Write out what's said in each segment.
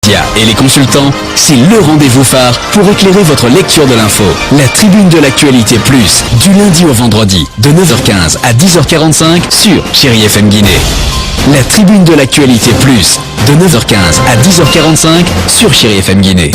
médias et les consultants, c'est le rendez-vous phare pour éclairer votre lecture de l'info. La tribune de l'actualité plus, du lundi au vendredi, de 9h15 à 10h45 sur Chérie FM Guinée. La tribune de l'actualité plus, de 9h15 à 10h45 sur Chérie FM Guinée.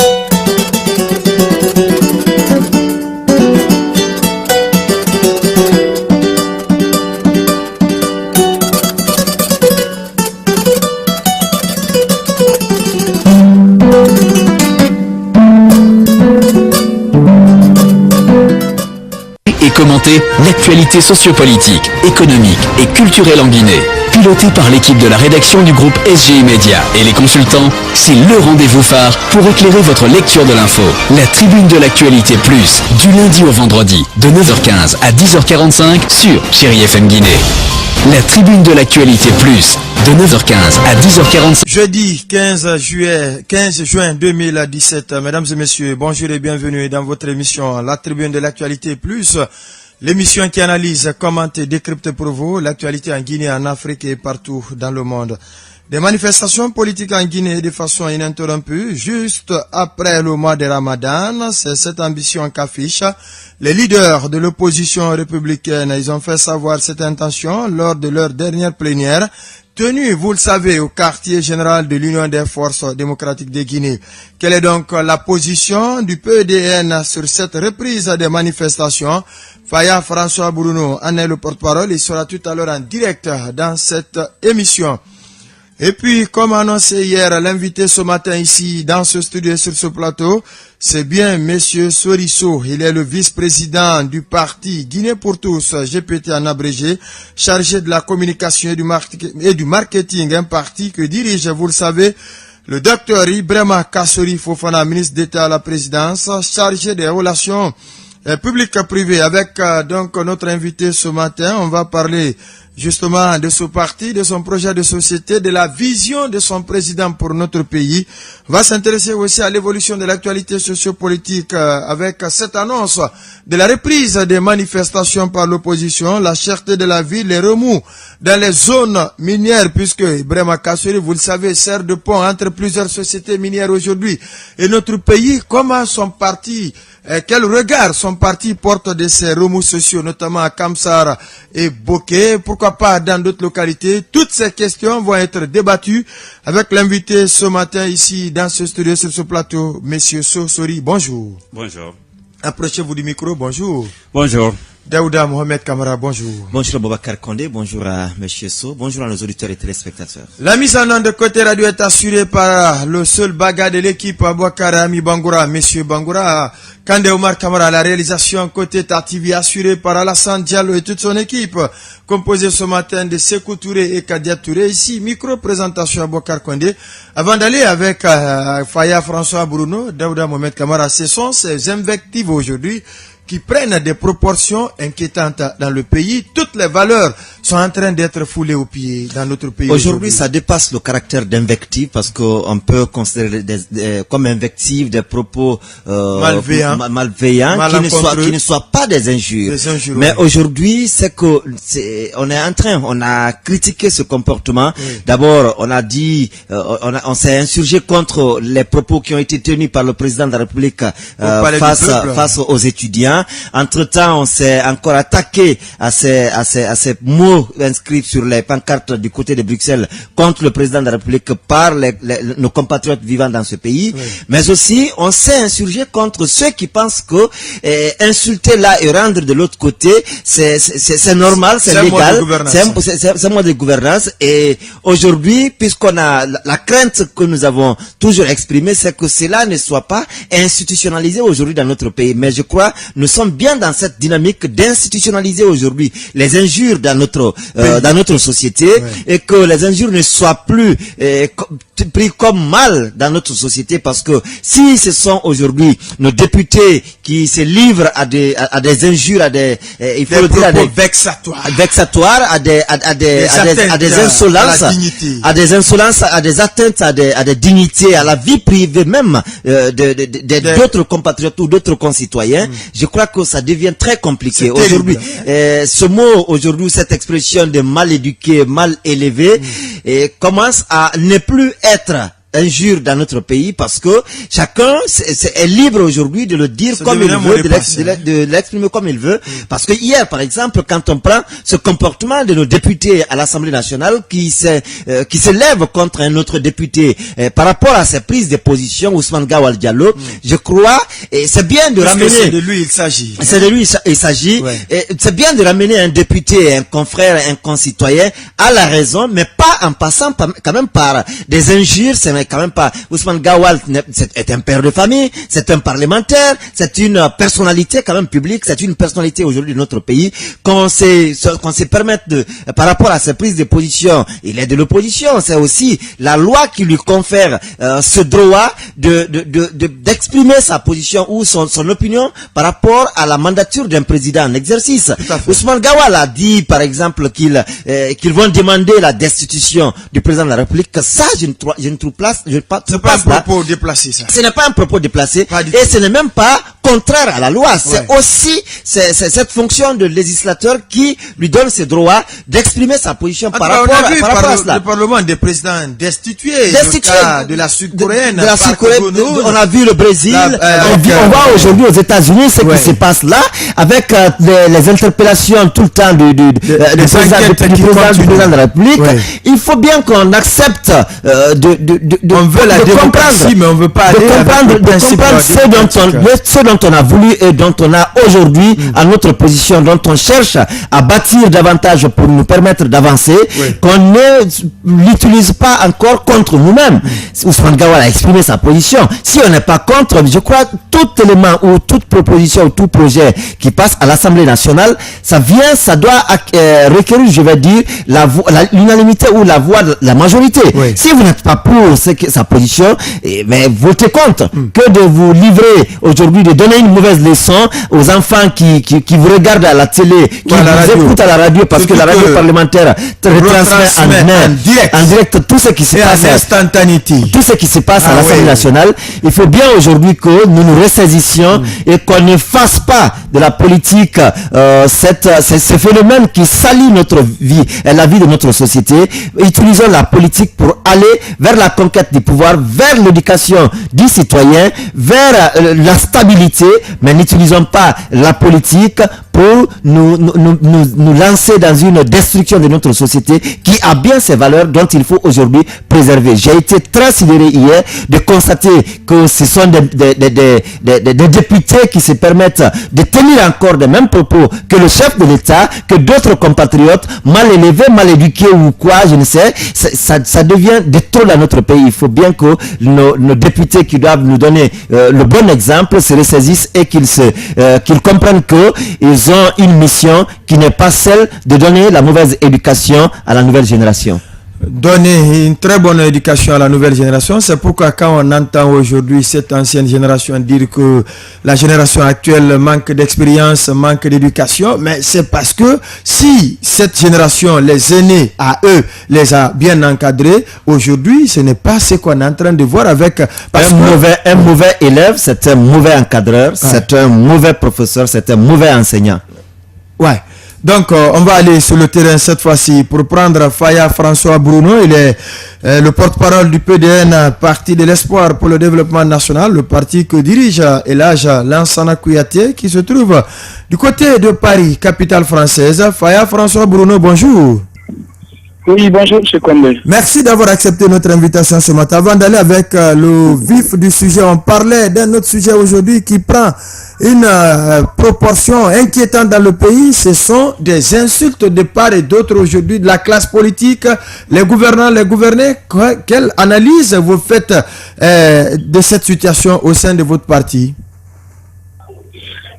Commenter l'actualité sociopolitique, économique et culturelle en Guinée. Piloté par l'équipe de la rédaction du groupe SGI Média et les consultants, c'est le rendez-vous phare pour éclairer votre lecture de l'info. La tribune de l'actualité plus, du lundi au vendredi, de 9h15 à 10h45 sur Chérie FM Guinée. La tribune de l'actualité plus, de 9h15 à 10h45. Jeudi 15 juin 2017. Mesdames et messieurs, bonjour et bienvenue dans votre émission La tribune de l'actualité plus. L'émission qui analyse, commente et décrypte pour vous l'actualité en Guinée, en Afrique et partout dans le monde. Des manifestations politiques en Guinée de façon ininterrompue, juste après le mois de Ramadan, c'est cette ambition qu'affichent les leaders de l'opposition républicaine. Ils ont fait savoir cette intention lors de leur dernière plénière, tenue, vous le savez, au quartier général de l'Union des forces démocratiques de Guinée. Quelle est donc la position du PEDN sur cette reprise des manifestations? Faya François Bruno en est le porte-parole. Il sera tout à l'heure en direct dans cette émission. Et puis, comme annoncé hier, l'invité ce matin ici, dans ce studio et sur ce plateau, c'est bien Monsieur Soriso. Il est le vice-président du parti Guinée pour tous, GPT en abrégé, chargé de la communication et du marketing, un parti que dirige, vous le savez, le docteur Ibrahima Kassori Fofana, ministre d'État à la présidence, chargé des relations publiques-privées. Avec donc notre invité ce matin, on va parler justement de ce parti, de son projet de société, de la vision de son président pour notre pays. On va s'intéresser aussi à l'évolution de l'actualité sociopolitique avec cette annonce de la reprise des manifestations par l'opposition, la cherté de la vie, les remous dans les zones minières, puisque Ibrahima Kassori, vous le savez, sert de pont entre plusieurs sociétés minières aujourd'hui. Et notre pays, comment son parti, quel regard son parti porte de ces remous sociaux, notamment à Kamsar et Bokeh, pourquoi pas dans d'autres localités. Toutes ces questions vont être débattues avec l'invité ce matin ici dans ce studio sur ce plateau, Monsieur Sosori. Bonjour. Bonjour. Approchez-vous du micro, bonjour. Bonjour. Daouda Mohamed Kamara, bonjour. Bonjour Boubacar Kondé, bonjour à Monsieur So, bonjour à nos auditeurs et téléspectateurs. La mise en onde de côté radio est assurée par le seul baga de l'équipe, Abouakar Ami Bangoura, Monsieur Bangoura. Kandé Omar Kamara, la réalisation côté TV assurée par Alassane Diallo et toute son équipe, composée ce matin de Sekou Touré et Kadia Touré. Ici, micro-présentation Abouakar Kondé. Avant d'aller avec Faya François Bruno, Daouda Mohamed Kamara, ce sont ces invectives aujourd'hui qui prennent des proportions inquiétantes dans le pays. Toutes les valeurs sont en train d'être foulées aux pieds dans notre pays. Aujourd'hui, ça dépasse le caractère d'invective parce qu'on peut considérer comme invective des propos malveillants qui ne soient pas des injures. Mais aujourd'hui, on a critiqué ce comportement. Oui. D'abord, on a dit, on s'est insurgé contre les propos qui ont été tenus par le président de la République face aux étudiants. Entre-temps, on s'est encore attaqué à ces mots inscrits sur les pancartes du côté de Bruxelles contre le président de la République par nos compatriotes vivant dans ce pays. Oui. Mais aussi, on s'est insurgé contre ceux qui pensent que insulter là et rendre de l'autre côté, c'est normal, c'est légal, c'est un mode de gouvernance. Et aujourd'hui, puisqu'on a la crainte que nous avons toujours exprimée, c'est que cela ne soit pas institutionnalisé aujourd'hui dans notre pays. Mais je crois nous sommes bien dans cette dynamique d'institutionnaliser aujourd'hui les injures dans notre société, oui. Et que les injures ne soient plus pris comme mal dans notre société, parce que si ce sont aujourd'hui nos députés qui se livrent à des injures, à des vexatoires, à des insolences, à des atteintes à des dignités, à la vie privée même d'autres compatriotes ou d'autres concitoyens. Je crois que ça devient très compliqué aujourd'hui. Ce mot aujourd'hui, cette expression de mal éduqué, mal élevé, commence à ne plus être injure dans notre pays, parce que chacun est libre aujourd'hui de le dire comme il veut, de l'exprimer comme il veut. Parce que hier, par exemple, quand on prend ce comportement de nos députés à l'Assemblée nationale qui se lève contre un autre député par rapport à ses prises de position, Ousmane Gawal Diallo, je crois, et c'est bien de ramener... C'est de lui il s'agit. C'est de lui il s'agit. Ouais. C'est bien de ramener un député, un confrère, un concitoyen à la raison, mais pas en passant quand même par des injures. C'est quand même pas... Ousmane Gawal est un père de famille, c'est un parlementaire, c'est une personnalité quand même publique, c'est une personnalité aujourd'hui de notre pays, qu'on se permette de, par rapport à ses prises de position, il est de l'opposition, c'est aussi la loi qui lui confère ce droit d'exprimer sa position ou son opinion par rapport à la mandature d'un président en exercice. Ousmane Gawal a dit par exemple qu'ils vont demander la destitution du président de la République. Ça, je ne trouve pas. C'est pas un propos déplacé, ça. Ce n'est pas un propos déplacé et ce n'est même pas contraire à la loi. C'est aussi cette fonction de législateur qui lui donne ce droit d'exprimer sa position par rapport à cela. Le Parlement des présidents destitués. Le cas de la Sud-Coréenne. De la Sud-Coréenne. On a vu le Brésil. On voit aujourd'hui aux États-Unis ce qui se passe là avec les interpellations tout le temps du président de la République. Oui. Il faut bien qu'on accepte on veut la démocratie, mais on veut pas de comprendre ce dont on a voulu et dont on a aujourd'hui à notre position, dont on cherche à bâtir davantage pour nous permettre d'avancer, qu'on ne l'utilise pas encore contre nous-mêmes. Ousmane Gawal a exprimé sa position. Si on n'est pas contre, je crois tout élément ou toute proposition ou tout projet qui passe à l'Assemblée nationale, ça doit requérir, je vais dire, l'unanimité ou la voix de la majorité. Oui. Si vous n'êtes pas pour sa position, mais votez contre. Que de vous livrer aujourd'hui, de donner une mauvaise leçon aux enfants qui vous regardent à la télé, qui vous écoutent à la radio, parce que la radio parlementaire retransmet en direct tout ce qui se passe. Tout ce qui se passe à l'Assemblée nationale. Il faut bien aujourd'hui que nous nous ressaisissions et qu'on ne fasse pas de la politique ce phénomène qui salit notre vie et la vie de notre société. Utilisons la politique pour aller vers la conquête du pouvoir, vers l'éducation du citoyen, vers la stabilité, mais n'utilisons pas la politique pour nous lancer dans une destruction de notre société qui a bien ses valeurs dont il faut aujourd'hui préserver. J'ai été très sidéré hier de constater que ce sont des députés qui se permettent de tenir encore les mêmes propos que le chef de l'État, que d'autres compatriotes mal élevés, mal éduqués ou quoi, je ne sais. Ça devient de trop dans notre pays. Il faut bien que nos députés qui doivent nous donner le bon exemple se ressaisissent et qu'ils comprennent qu'ils ont une mission qui n'est pas celle de donner la mauvaise éducation à la nouvelle génération. Donner une très bonne éducation à la nouvelle génération, c'est pourquoi quand on entend aujourd'hui cette ancienne génération dire que la génération actuelle manque d'expérience, manque d'éducation, mais c'est parce que si cette génération, les aînés à eux, les a bien encadrés, aujourd'hui ce n'est pas ce qu'on est en train de voir avec... Un mauvais élève, c'est un mauvais encadreur, c'est un mauvais professeur, c'est un mauvais enseignant. Ouais. Donc, on va aller sur le terrain cette fois-ci pour prendre Faya François Bruno. Il est le porte-parole du PDN, Parti de l'Espoir pour le Développement National, le parti que dirige Elhadj Lansana Kouyaté, qui se trouve du côté de Paris, capitale française. Faya François Bruno, bonjour. Oui, bonjour, M. Condé. Merci d'avoir accepté notre invitation ce matin. Avant d'aller avec le vif du sujet, on parlait d'un autre sujet aujourd'hui qui prend une proportion inquiétante dans le pays. Ce sont des insultes de part et d'autre aujourd'hui de la classe politique, les gouvernants, les gouvernés. Quelle analyse vous faites de cette situation au sein de votre parti?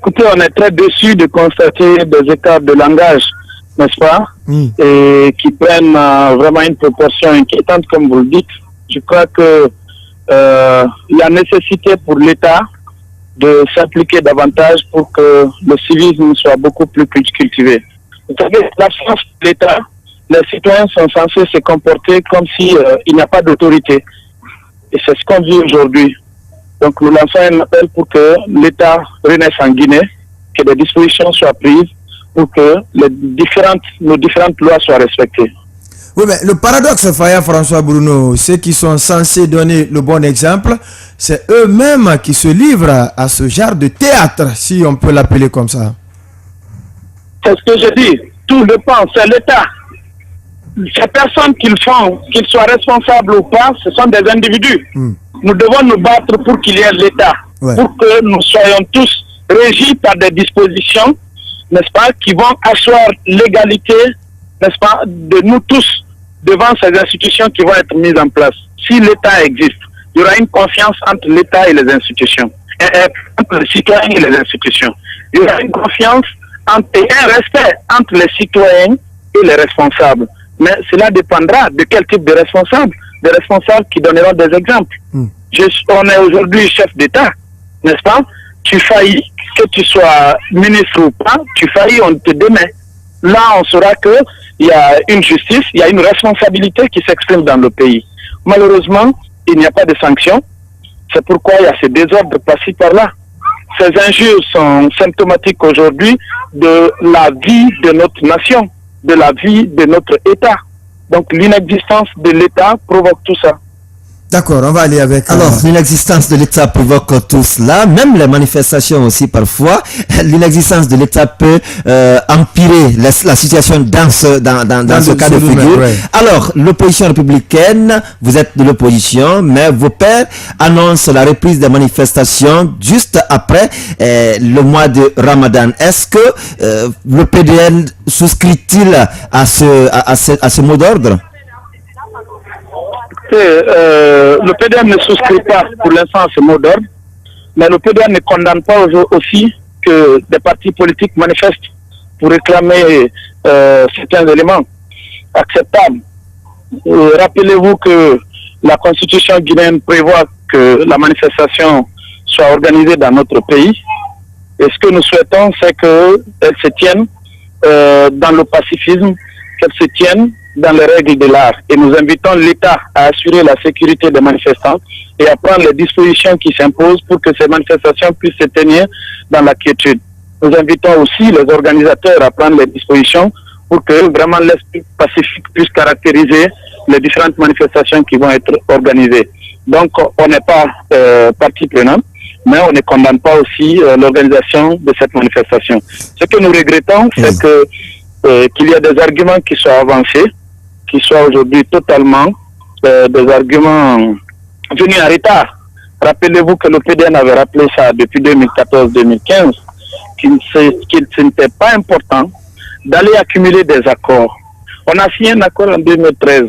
Écoutez, on est très déçus de constater des écarts de langage, n'est-ce pas, et qui prennent vraiment une proportion inquiétante, comme vous le dites. Je crois que il y a nécessité pour l'État de s'impliquer davantage pour que le civisme soit beaucoup plus cultivé. Vous savez, la force de l'État, les citoyens sont censés se comporter comme si il n'y a pas d'autorité. Et c'est ce qu'on vit aujourd'hui. Donc nous lançons un appel pour que l'État renaisse en Guinée, que des dispositions soient prises pour que nos différentes lois soient respectées. Oui, mais le paradoxe, Faya François Bruno, ceux qui sont censés donner le bon exemple, c'est eux-mêmes qui se livrent à ce genre de théâtre, si on peut l'appeler comme ça. C'est ce que je dis. Tout dépend, c'est l'État. Ces personnes qu'ils font, qu'ils soient responsables ou pas, ce sont des individus. Nous devons nous battre pour qu'il y ait l'État, pour que nous soyons tous régis par des dispositions, n'est-ce pas, qui vont asseoir l'égalité, n'est-ce pas, de nous tous devant ces institutions qui vont être mises en place. Si l'État existe, il y aura une confiance entre l'État et les institutions, entre les citoyens et les institutions. Il y aura une confiance et un respect entre les citoyens et les responsables. Mais cela dépendra de quel type de responsables. Des responsables qui donneront des exemples. On est aujourd'hui chef d'État, n'est-ce pas? Tu faillis, que tu sois ministre ou pas, tu faillis, on te démet. Là, on saura qu'il y a une justice, il y a une responsabilité qui s'exprime dans le pays. Malheureusement, il n'y a pas de sanctions. C'est pourquoi il y a ces désordres par-ci par-là. Ces injures sont symptomatiques aujourd'hui de la vie de notre nation, de la vie de notre État. Donc l'inexistence de l'État provoque tout ça. D'accord, on va aller avec... Alors, l'inexistence de l'État provoque tout cela, même les manifestations aussi parfois. L'inexistence de l'État peut empirer la situation dans ce cas de figure. Alors, l'opposition républicaine, vous êtes de l'opposition, mais vos pairs annoncent la reprise des manifestations juste après le mois de Ramadan. Est-ce que le PDN souscrit-il à ce mot d'ordre? Le PDM ne souscrit pas pour l'instant à ce mot d'ordre, mais le PDM ne condamne pas aussi que des partis politiques manifestent pour réclamer certains éléments acceptables. Rappelez-vous que la constitution guinéenne prévoit que la manifestation soit organisée dans notre pays. Et ce que nous souhaitons, c'est qu'elle se tienne dans le pacifisme, qu'elle se tienne dans les règles de l'art. Et nous invitons l'État à assurer la sécurité des manifestants et à prendre les dispositions qui s'imposent pour que ces manifestations puissent se tenir dans la quiétude. Nous invitons aussi les organisateurs à prendre les dispositions pour que vraiment l'esprit pacifique puisse caractériser les différentes manifestations qui vont être organisées. Donc on n'est pas partie prenante, mais on ne condamne pas aussi l'organisation de cette manifestation. Ce que nous regrettons, c'est qu'il y a des arguments qui soient avancés, qui soient aujourd'hui totalement des arguments venus en retard. Rappelez-vous que le PDN avait rappelé ça depuis 2014-2015, qu'il n'était pas important d'aller accumuler des accords. On a signé un accord en 2013,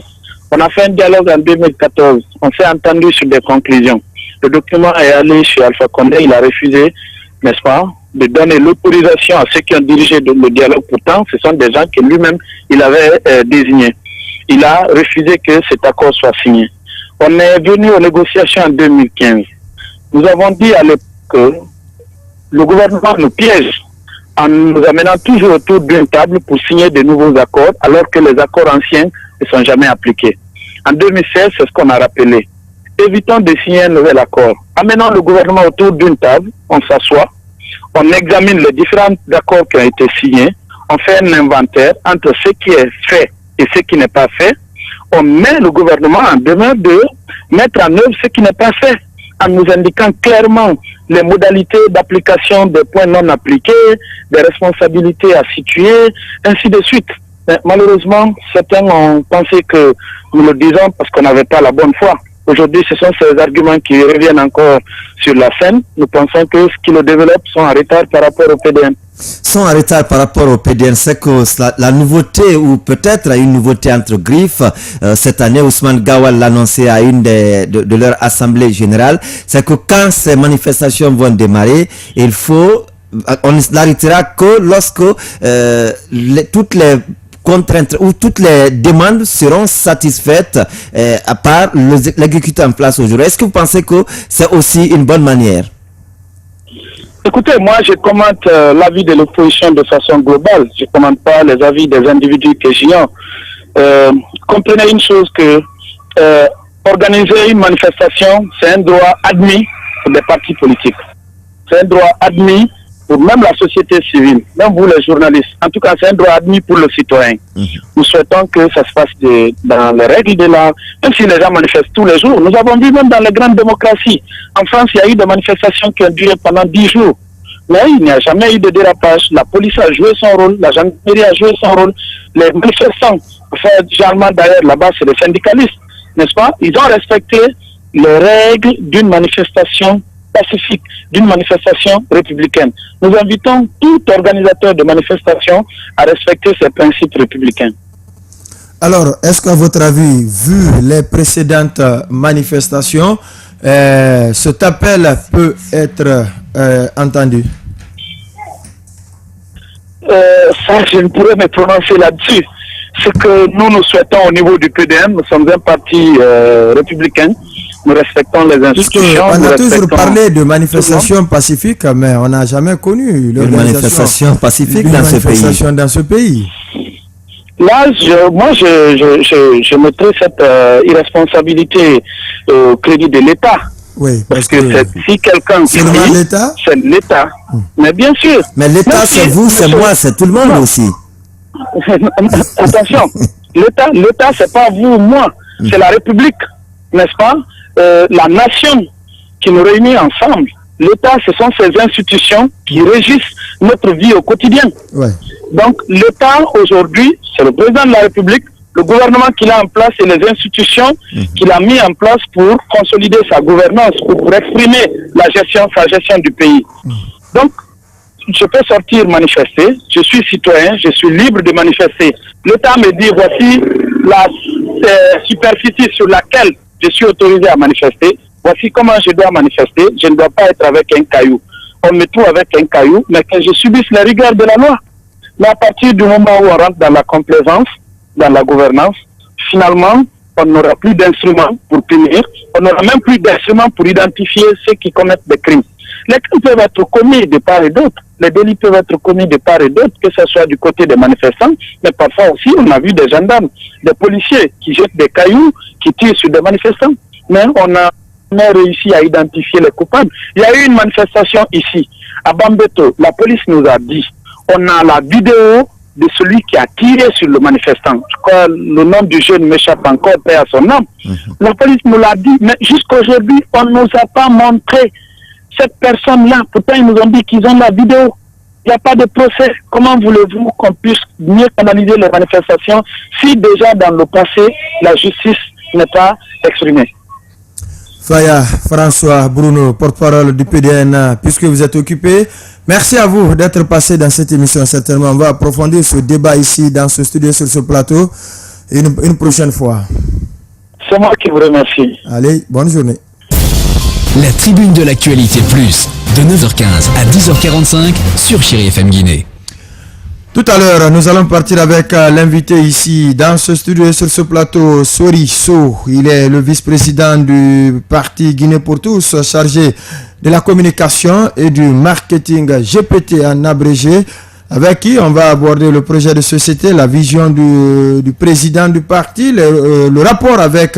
on a fait un dialogue en 2014, on s'est entendu sur des conclusions. Le document est allé chez Alpha Condé, il a refusé, n'est-ce pas, de donner l'autorisation à ceux qui ont dirigé le dialogue. Pourtant, ce sont des gens que lui-même, il avait désignés. Il a refusé que cet accord soit signé. On est venu aux négociations en 2015. Nous avons dit à l'époque que le gouvernement nous piège en nous amenant toujours autour d'une table pour signer de nouveaux accords, alors que les accords anciens ne sont jamais appliqués. En 2016, c'est ce qu'on a rappelé. Évitons de signer un nouvel accord. Amenons le gouvernement autour d'une table, on s'assoit, on examine les différents accords qui ont été signés, on fait un inventaire entre ce qui est fait et ce qui n'est pas fait. On met le gouvernement en demeure de mettre en œuvre ce qui n'est pas fait, en nous indiquant clairement les modalités d'application des points non appliqués, des responsabilités à situer, ainsi de suite. Mais malheureusement, certains ont pensé que nous le disons parce qu'on n'avait pas la bonne foi. Aujourd'hui, ce sont ces arguments qui reviennent encore sur la scène. Nous pensons que ce qui le développe sont en retard par rapport au PDN. Sont en retard par rapport au PDN. C'est que la nouveauté, ou peut-être une nouveauté entre griffes, cette année, Ousmane Gawal l'a annoncé à une de leur assemblée générale, c'est que quand ces manifestations vont démarrer, il faut, on l'arrêtera que lorsque toutes les contraintes ou toutes les demandes seront satisfaites à part l'agriculteur en place aujourd'hui. Est-ce que vous pensez que c'est aussi une bonne manière? Écoutez, moi je commente l'avis de l'opposition de façon globale. Je ne commente pas les avis des individus que j'ignore. Comprenez une chose, que organiser une manifestation, c'est un droit admis pour les partis politiques. C'est un droit admis pour même la société civile, même vous les journalistes. En tout cas, c'est un droit admis pour le citoyen. Nous souhaitons que ça se passe dans les règles de l'art, même si les gens manifestent tous les jours. Nous avons vu même dans les grandes démocraties. En France, il y a eu des manifestations qui ont duré pendant 10 jours. Mais il n'y a jamais eu de dérapage. La police a joué son rôle, la gendarmerie a joué son rôle. Les manifestants, généralement d'ailleurs là-bas, c'est des syndicalistes, n'est-ce pas? Ils ont respecté les règles d'une manifestation pacifique, d'une manifestation républicaine. Nous invitons tout organisateur de manifestation à respecter ces principes républicains. Alors, est-ce qu'à votre avis, vu les précédentes manifestations, cet appel peut être entendu? Ça, je ne pourrais me prononcer là-dessus. Ce que nous souhaitons au niveau du PDM, nous sommes un parti républicain. Nous respectons les institutions. On a toujours parlé de manifestations pacifiques, mais on n'a jamais connu une manifestation pacifique dans ce pays. Là, je mettrai cette irresponsabilité au crédit de l'État. Oui, parce que si quelqu'un c'est l'État, c'est l'État. Mais bien sûr. Mais l'État, c'est vous, c'est moi, c'est tout le monde aussi. Attention, l'État, c'est pas vous ou moi, c'est la République, n'est-ce pas? La nation qui nous réunit ensemble. L'État, ce sont ces institutions qui régissent notre vie au quotidien. Ouais. Donc, l'État, aujourd'hui, c'est le président de la République, le gouvernement qu'il a en place et les institutions qu'il a mis en place pour consolider sa gouvernance, pour exprimer sa gestion du pays. Donc, je peux sortir manifester, je suis citoyen, je suis libre de manifester. L'État me dit, voici la superficie sur laquelle je suis autorisé à manifester, voici comment je dois manifester, je ne dois pas être avec un caillou. On me trouve avec un caillou, mais que je subisse les rigueurs de la loi. Mais à partir du moment où on rentre dans la complaisance, dans la gouvernance, finalement, on n'aura plus d'instruments pour punir, on n'aura même plus d'instruments pour identifier ceux qui commettent des crimes. Les crimes peuvent être commis de part et d'autre, les délits peuvent être commis de part et d'autre, que ce soit du côté des manifestants, mais parfois aussi on a vu des gendarmes, des policiers qui jettent des cailloux, qui tirent sur des manifestants, mais on a réussi à identifier les coupables. Il y a eu une manifestation ici, à Bambeto, la police nous a dit, on a la vidéo de celui qui a tiré sur le manifestant. Je crois le nom du jeune m'échappe encore, paix à son nom. La police nous l'a dit, mais jusqu'aujourd'hui, on ne nous a pas montré cette personne-là. Pourtant, ils nous ont dit qu'ils ont la vidéo. Il n'y a pas de procès. Comment voulez-vous qu'on puisse mieux analyser les manifestations si déjà dans le passé, la justice n'est pas exprimée? Faya François Bruno, porte-parole du PDN, puisque vous êtes occupé, merci à vous d'être passé dans cette émission. Certainement, on va approfondir ce débat ici, dans ce studio, sur ce plateau, une prochaine fois. C'est moi qui vous remercie. Allez, bonne journée. La tribune de l'actualité plus, de 9h15 à 10h45 sur Chéri FM Guinée. Tout à l'heure, nous allons partir avec l'invité ici dans ce studio et sur ce plateau, Sori So. Il est le vice-président du parti Guinée pour tous, chargé de la communication et du marketing GPT en abrégé, avec qui on va aborder le projet de société, la vision du président du parti, le rapport avec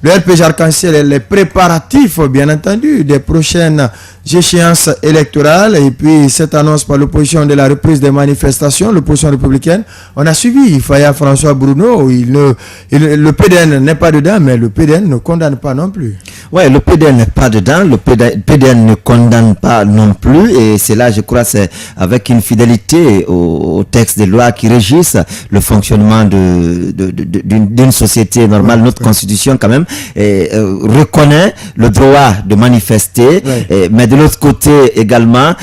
le RPG Arc-en-Ciel et les préparatifs, bien entendu, des prochaines échéances électorales. Et puis, cette annonce par l'opposition de la reprise des manifestations, l'opposition républicaine, on a suivi Faya François Bruno. Le PDN n'est pas dedans, mais le PDN ne condamne pas non plus. Ouais, le PDN n'est pas dedans, le PDN ne condamne pas non plus. Et c'est là, je crois, c'est avec une fidélité au texte des lois qui régissent le fonctionnement d'une société normale. Notre constitution, quand même, reconnaît le droit de manifester, mais de l'autre côté également,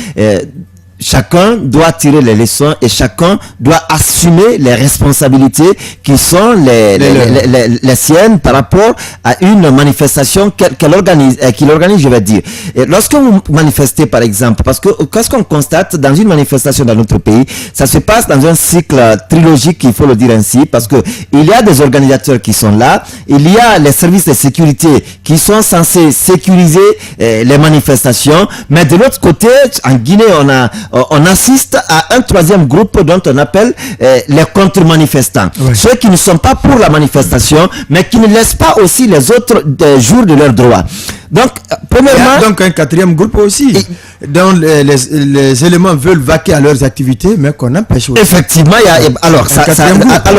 chacun doit tirer les leçons et chacun doit assumer les responsabilités qui sont les siennes par rapport à une manifestation qu'il organise, je vais dire. Et lorsque vous manifestez, par exemple, parce que qu'est-ce qu'on constate dans une manifestation dans notre pays, ça se passe dans un cycle trilogique, il faut le dire ainsi, parce que il y a des organisateurs qui sont là, il y a les services de sécurité qui sont censés sécuriser les manifestations, mais de l'autre côté, en Guinée, on assiste à un troisième groupe dont on appelle les contre-manifestants. Oui. Ceux qui ne sont pas pour la manifestation, mais qui ne laissent pas aussi les autres jouir de leurs droits. Donc, premièrement... Il y a donc un quatrième groupe aussi. dont les éléments veulent vaquer à leurs activités, mais qu'on empêche aussi. Effectivement,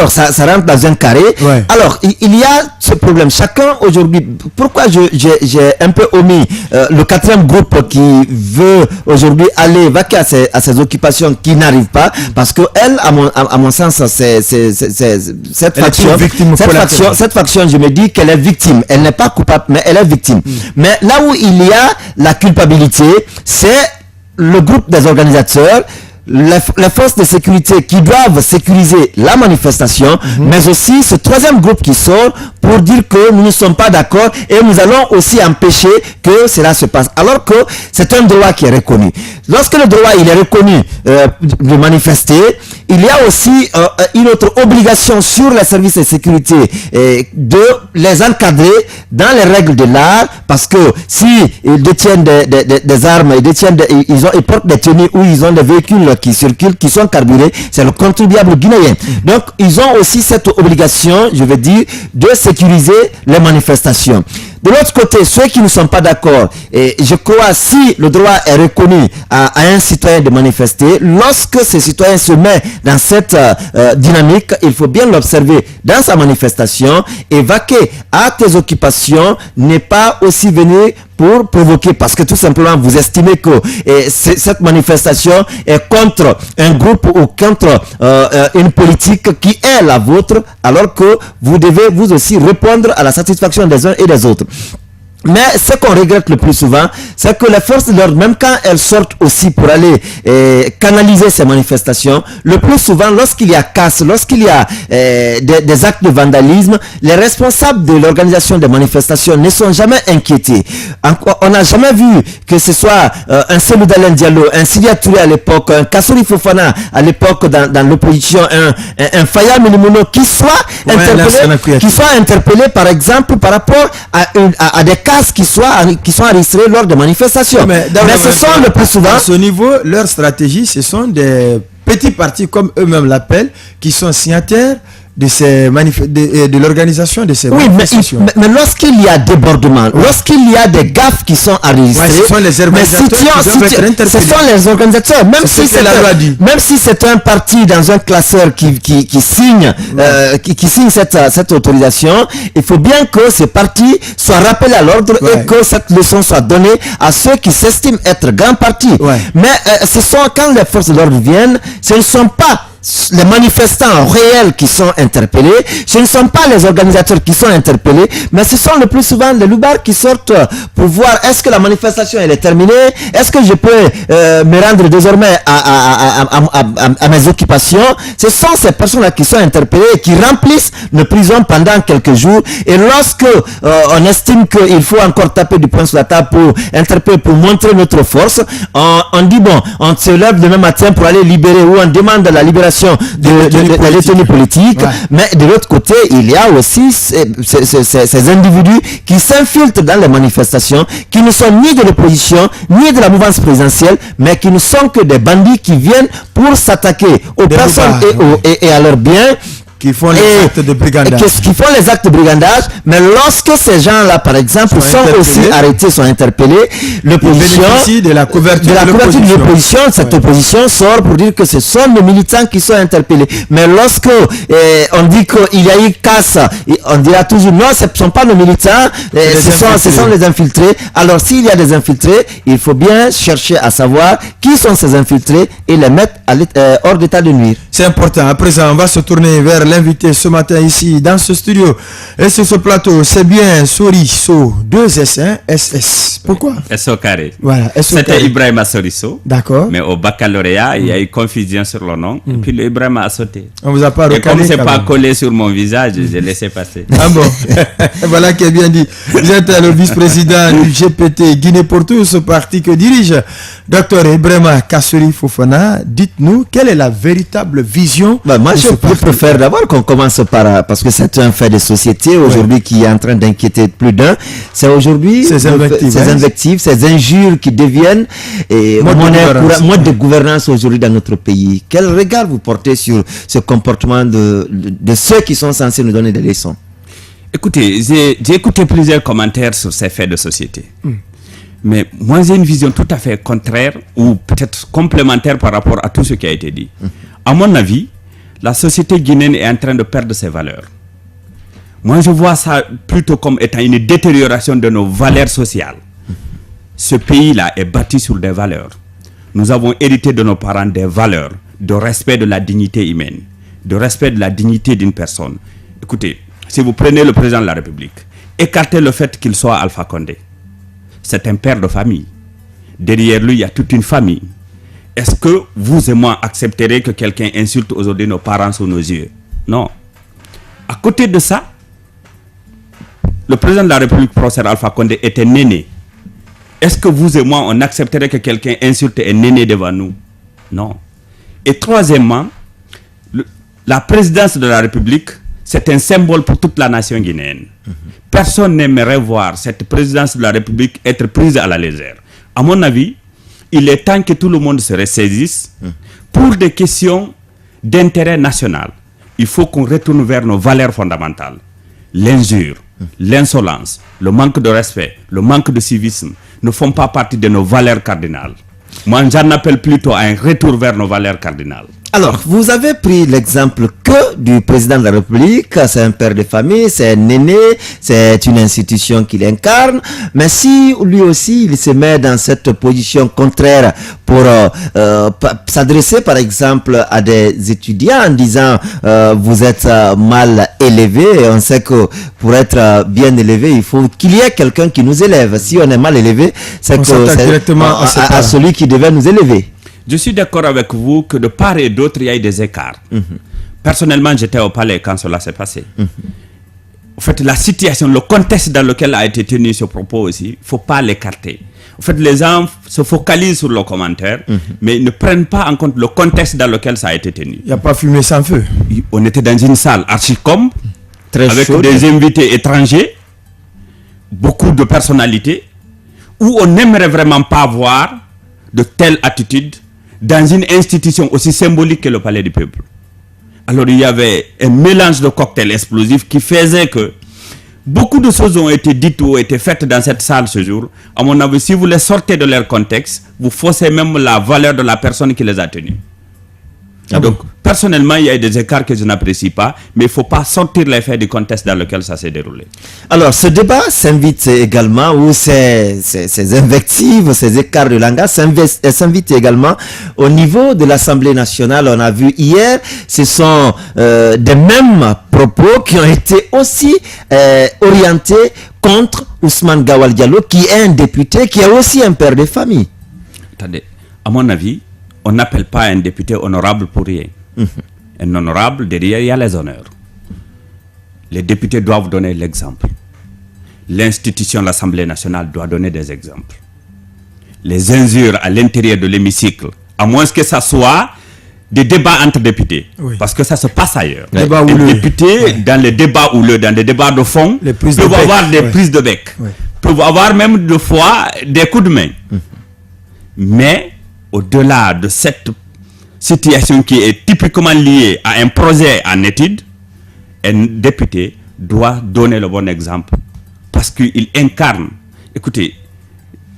ça rentre dans un carré. Ouais. Alors, il y a ce problème. Chacun aujourd'hui, pourquoi j'ai un peu omis le 4e groupe qui veut aujourd'hui aller vaquer à ses occupations qui n'arrivent pas, parce que elle, à mon sens, cette faction, je me dis qu'elle est victime. Elle n'est pas coupable, mais elle est victime. Mais là où il y a la culpabilité, c'est le groupe des organisateurs, les forces de sécurité qui doivent sécuriser la manifestation, mais aussi ce 3e groupe qui sort pour dire que nous ne sommes pas d'accord et nous allons aussi empêcher que cela se passe. Alors que c'est un droit qui est reconnu. Lorsque le droit il est reconnu de manifester, il y a aussi une autre obligation sur les services de sécurité de les encadrer dans les règles de l'art, parce que si ils détiennent des armes, ils portent des tenues ou ils ont des véhicules qui circulent, qui sont carburés, c'est le contribuable guinéen. Donc ils ont aussi cette obligation, je veux dire, de sécuriser les manifestations. De l'autre côté, ceux qui ne sont pas d'accord, et je crois si le droit est reconnu à un citoyen de manifester, lorsque ce citoyen se met dans cette dynamique, il faut bien l'observer dans sa manifestation, et vaquer à tes occupations n'est pas aussi venir pour provoquer, parce que tout simplement vous estimez que cette manifestation est contre un groupe ou contre une politique qui est la vôtre, alors que vous devez vous aussi répondre à la satisfaction des uns et des autres. Mais ce qu'on regrette le plus souvent, c'est que les forces de l'ordre, même quand elles sortent aussi pour aller canaliser ces manifestations, le plus souvent, lorsqu'il y a casse, lorsqu'il y a des actes de vandalisme, les responsables de l'organisation des manifestations ne sont jamais inquiétés. On n'a jamais vu que ce soit un Cellou Dalein Diallo, un Sidya Touré à l'époque, un Kassory Fofana à l'époque dans l'opposition, un Faya Milimono qui soit interpellé par exemple par rapport à des cas qui sont enregistrés lors de manifestations. Mais ce sont le plus souvent... À ce niveau, leur stratégie, ce sont des petits partis, comme eux-mêmes l'appellent, qui sont signataires de l'organisation de ces manifestations. Mais lorsqu'il y a débordement, lorsqu'il y a des gaffes qui sont enregistrées, ce sont les organisateurs ce sont les organisateurs, même si c'est un parti dans un classeur qui signe cette autorisation, il faut bien que ce parti soit rappelé à l'ordre et que cette leçon soit donnée à ceux qui s'estiment être grands partis. Mais ce sont quand les forces de l'ordre viennent, ce ne sont pas les manifestants réels qui sont interpellés, ce ne sont pas les organisateurs qui sont interpellés, mais ce sont le plus souvent les loupards qui sortent pour voir est-ce que la manifestation elle est terminée, est-ce que je peux me rendre désormais à mes occupations. Ce sont ces personnes-là qui sont interpellées et qui remplissent nos prisons pendant quelques jours, et lorsque on estime qu'il faut encore taper du poing sur la table pour interpeller, pour montrer notre force, on dit bon, on se lève demain matin pour aller libérer, ou on demande la libération de la détenue politique, mais de l'autre côté, il y a aussi ces individus qui s'infiltrent dans les manifestations, qui ne sont ni de l'opposition, ni de la mouvance présidentielle, mais qui ne sont que des bandits qui viennent pour s'attaquer aux personnes et à leurs biens, qui font les actes de brigandage. Mais lorsque ces gens-là, par exemple, sont aussi arrêtés, sont interpellés, l'opposition bénéficie de la couverture de l'opposition. Cette opposition sort pour dire que ce sont les militants qui sont interpellés. Mais lorsque on dit qu'il y a eu casse, on dira toujours non, ce ne sont pas nos militants, ce sont les infiltrés. Alors s'il y a des infiltrés, il faut bien chercher à savoir qui sont ces infiltrés et les mettre hors d'état de nuire. C'est important. À présent, on va se tourner vers l'invité ce matin ici dans ce studio et sur ce plateau. C'est bien Soriso 2S, SS. Pourquoi SO carré. Voilà, c'était Ibrahima Soriso. D'accord. Mais au baccalauréat, il y a eu confusion sur le nom. Et puis le Ibrahima a sauté. On vous a pas recalé. Et comme c'est pas collé sur mon visage, j'ai laissé passer. Ah bon. Voilà qui est bien dit. Vous êtes le vice-président du GPT Guinée pour tous, parti que dirige Dr Ibrahima Kassory Fofana. Dites-nous quelle est la véritable vision. Moi, je préfère d'abord qu'on commence parce que c'est un fait de société aujourd'hui qui est en train d'inquiéter plus d'un. C'est aujourd'hui ces invectives, ces injures qui deviennent mode de gouvernance aujourd'hui dans notre pays. Quel regard vous portez sur ce comportement de ceux qui sont censés nous donner des leçons? Écoutez, j'ai écouté plusieurs commentaires sur ces faits de société. Mais moi, j'ai une vision tout à fait contraire ou peut-être complémentaire par rapport à tout ce qui a été dit. À mon avis, la société guinéenne est en train de perdre ses valeurs. Moi, je vois ça plutôt comme étant une détérioration de nos valeurs sociales. Ce pays-là est bâti sur des valeurs. Nous avons hérité de nos parents des valeurs de respect de la dignité humaine, de respect de la dignité d'une personne. Écoutez, si vous prenez le président de la République, écartez le fait qu'il soit Alpha Condé. C'est un père de famille. Derrière lui, il y a toute une famille. Est-ce que vous et moi accepterez que quelqu'un insulte aujourd'hui nos parents sous nos yeux? Non. À côté de ça, le président de la République, professeur Alpha Condé, était néné. Est-ce que vous et moi, on accepterait que quelqu'un insulte un néné devant nous? Non. Et troisièmement, la présidence de la République, c'est un symbole pour toute la nation guinéenne. Personne n'aimerait voir cette présidence de la République être prise à la légère. À mon avis, il est temps que tout le monde se ressaisisse pour des questions d'intérêt national. Il faut qu'on retourne vers nos valeurs fondamentales. L'injure, l'insolence, le manque de respect, le manque de civisme ne font pas partie de nos valeurs cardinales. Moi, j'en appelle plutôt à un retour vers nos valeurs cardinales. Alors, vous avez pris l'exemple que du président de la République, c'est un père de famille, c'est un aîné, c'est une institution qu'il incarne, mais si lui aussi, il se met dans cette position contraire pour s'adresser par exemple à des étudiants en disant vous êtes mal élevé, et on sait que pour être bien élevé, il faut qu'il y ait quelqu'un qui nous élève. Si on est mal élevé, c'est que c'est directement à celui qui devait nous élever. Je suis d'accord avec vous que de part et d'autre, il y a eu des écarts. Personnellement, j'étais au palais quand cela s'est passé. En fait, la situation, le contexte dans lequel a été tenu ce propos aussi, il ne faut pas l'écarter. En fait, les gens se focalisent sur le commentaire, mais ils ne prennent pas en compte le contexte dans lequel ça a été tenu. Il n'y a pas fumé sans feu. On était dans une salle archi-com, avec chaude, des invités étrangers, beaucoup de personnalités, où on n'aimerait vraiment pas voir de telles attitudes dans une institution aussi symbolique que le Palais du Peuple. Alors il y avait un mélange de cocktails explosifs qui faisait que beaucoup de choses ont été dites ou ont été faites dans cette salle ce jour. À mon avis, si vous les sortez de leur contexte, vous faussez même la valeur de la personne qui les a tenues. Donc, personnellement, il y a des écarts que je n'apprécie pas, mais il ne faut pas sortir les faits du contexte dans lequel ça s'est déroulé. Alors, ce débat s'invite également, ou ces invectives, ces écarts de langage s'invitent également au niveau de l'Assemblée nationale. On a vu hier, ce sont des mêmes propos qui ont été aussi orientés contre Ousmane Gawal Diallo, qui est un député, qui est aussi un père de famille. Attendez, à mon avis, on n'appelle pas un député honorable pour rien. Un honorable, derrière, il y a les honneurs. Les députés doivent donner l'exemple. L'institution de l'Assemblée nationale doit donner des exemples. Les injures à l'intérieur de l'hémicycle, à moins que ça soit des débats entre députés, parce que ça se passe ailleurs. Les députés, dans les débats houleux, dans des débats de fond, peuvent avoir des prises de bec, peuvent avoir même de fois des coups de main. Mais au-delà de cette situation qui est typiquement liée à un projet en étude, un député doit donner le bon exemple parce qu'il incarne. Écoutez,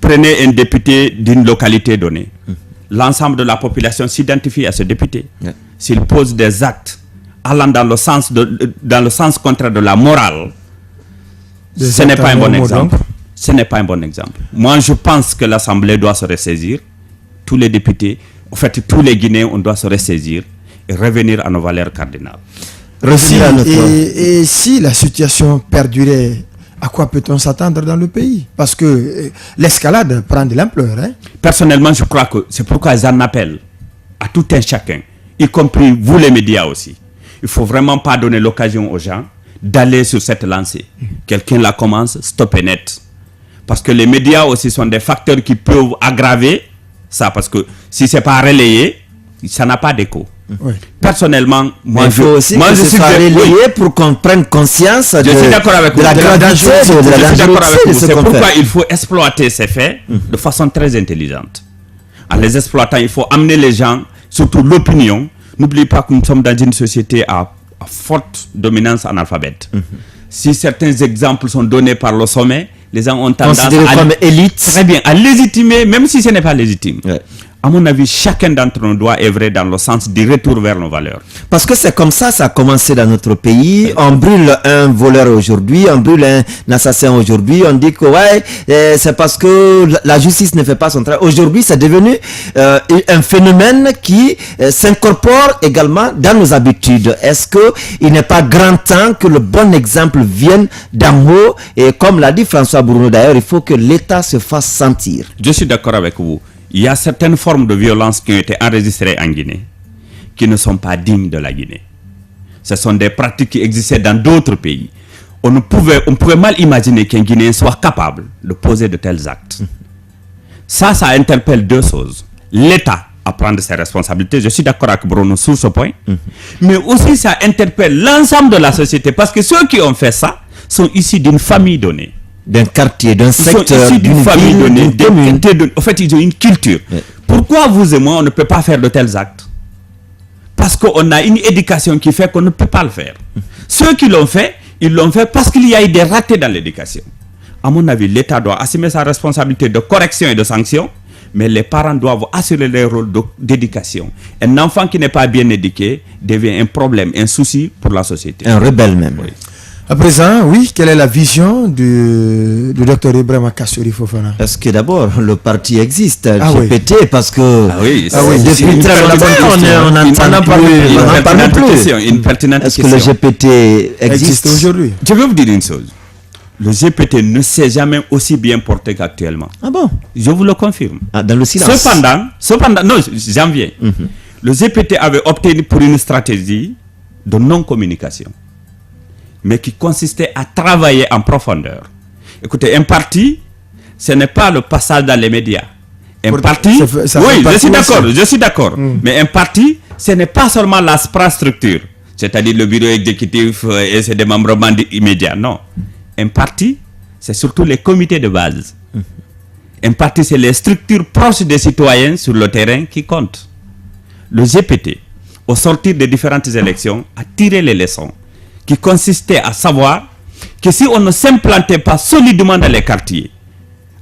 prenez un député d'une localité donnée. L'ensemble de la population s'identifie à ce député. S'il pose des actes allant dans le sens contraire de la morale, ce n'est pas un bon exemple. Ce n'est pas un bon exemple. Moi, je pense que l'Assemblée doit se ressaisir. Tous les députés, en fait, tous les Guinéens, on doit se ressaisir et revenir à nos valeurs cardinales. Et si la situation perdurait, à quoi peut-on s'attendre dans le pays? Parce que l'escalade prend de l'ampleur. Personnellement, je crois que c'est pourquoi j'en appelle à tout un chacun, y compris vous les médias aussi. Il ne faut vraiment pas donner l'occasion aux gens d'aller sur cette lancée. Quelqu'un la commence, stoppez net. Parce que les médias aussi sont des facteurs qui peuvent aggraver ça, parce que si ce n'est pas relayé, ça n'a pas d'écho. Personnellement, moi, je suis relayé pour qu'on prenne conscience de la gravité de la dangerosité. C'est pourquoi il faut exploiter ces faits de façon très intelligente. En les exploitant, il faut amener les gens, surtout l'opinion. N'oubliez pas que nous sommes dans une société à forte dominance analphabète. Si certains exemples sont donnés par le sommet, les gens ont tendance comme élite. Très bien, à légitimer, même si ce n'est pas légitime. Ouais. À mon avis, chacun d'entre nous doit œuvrer dans le sens du retour vers nos valeurs. Parce que c'est comme ça a commencé dans notre pays. On brûle un voleur aujourd'hui, on brûle un assassin aujourd'hui. On dit que c'est parce que la justice ne fait pas son travail. Aujourd'hui, c'est devenu un phénomène qui s'incorpore également dans nos habitudes. Est-ce qu'il n'est pas grand temps que le bon exemple vienne d'en haut? Et comme l'a dit François Bruno d'ailleurs, il faut que l'État se fasse sentir. Je suis d'accord avec vous. Il y a certaines formes de violence qui ont été enregistrées en Guinée qui ne sont pas dignes de la Guinée. Ce sont des pratiques qui existaient dans d'autres pays. On pouvait mal imaginer qu'un Guinéen soit capable de poser de tels actes. Ça interpelle deux choses. L'État à prendre ses responsabilités, je suis d'accord avec Bruno sur ce point, mais aussi ça interpelle l'ensemble de la société parce que ceux qui ont fait ça sont issus d'une famille donnée. D'un quartier, d'un secteur, d'une famille donnée, en fait, ils ont une culture. Ouais. Pourquoi vous et moi, on ne peut pas faire de tels actes? Parce qu'on a une éducation qui fait qu'on ne peut pas le faire. Ceux qui l'ont fait, ils l'ont fait parce qu'il y a eu des ratés dans l'éducation. À mon avis, l'État doit assumer sa responsabilité de correction et de sanction, mais les parents doivent assurer leur rôle d'éducation. Un enfant qui n'est pas bien éduqué devient un problème, un souci pour la société. Un rebelle même. Oui. À présent, oui, quelle est la vision du Dr Ibrahima Kassori Fofana? Est-ce que d'abord, le parti existe, GPT, parce que depuis très longtemps, on n'en parle plus. Est-ce que le GPT existe aujourd'hui? Je vais vous dire une chose. Le GPT ne s'est jamais aussi bien porté qu'actuellement. Ah bon? Je vous le confirme. Dans le silence. Cependant, non, j'en viens. Le GPT avait opté pour une stratégie de non-communication, mais qui consistait à travailler en profondeur. Écoutez, un parti, ce n'est pas le passage dans les médias. Un parti, je suis d'accord. Mais un parti, ce n'est pas seulement la structure, c'est-à-dire le bureau exécutif et ses démembrements immédiats. Non. Un parti, c'est surtout les comités de base. Un parti, c'est les structures proches des citoyens sur le terrain qui comptent. Le GPT, au sortir des différentes élections, a tiré les leçons qui consistait à savoir que si on ne s'implantait pas solidement dans les quartiers,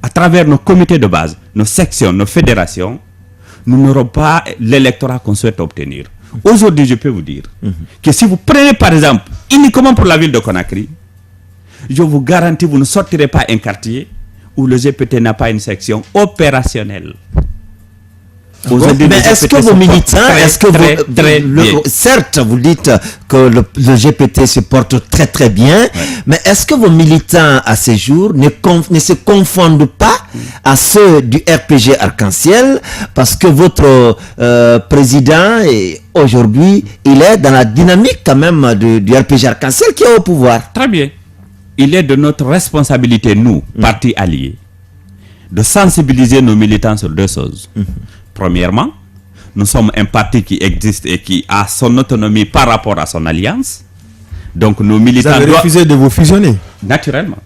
à travers nos comités de base, nos sections, nos fédérations, nous n'aurons pas l'électorat qu'on souhaite obtenir. Aujourd'hui, je peux vous dire que si vous prenez par exemple, uniquement pour la ville de Conakry, je vous garantis, vous ne sortirez pas un quartier où le GPT n'a pas une section opérationnelle. Mais est-ce que vos militants, certes, vous dites que le GPT se porte très très bien, mais est-ce que vos militants à ces jours ne se confondent pas à ceux du RPG Arc-en-Ciel, parce que votre président aujourd'hui, il est dans la dynamique quand même du RPG Arc-en-Ciel qui est au pouvoir. Très bien. Il est de notre responsabilité, nous, partis alliés, de sensibiliser nos militants sur deux choses. Premièrement, nous sommes un parti qui existe et qui a son autonomie par rapport à son alliance. Donc nos militants... Vous avez refusé de vous fusionner? Naturellement.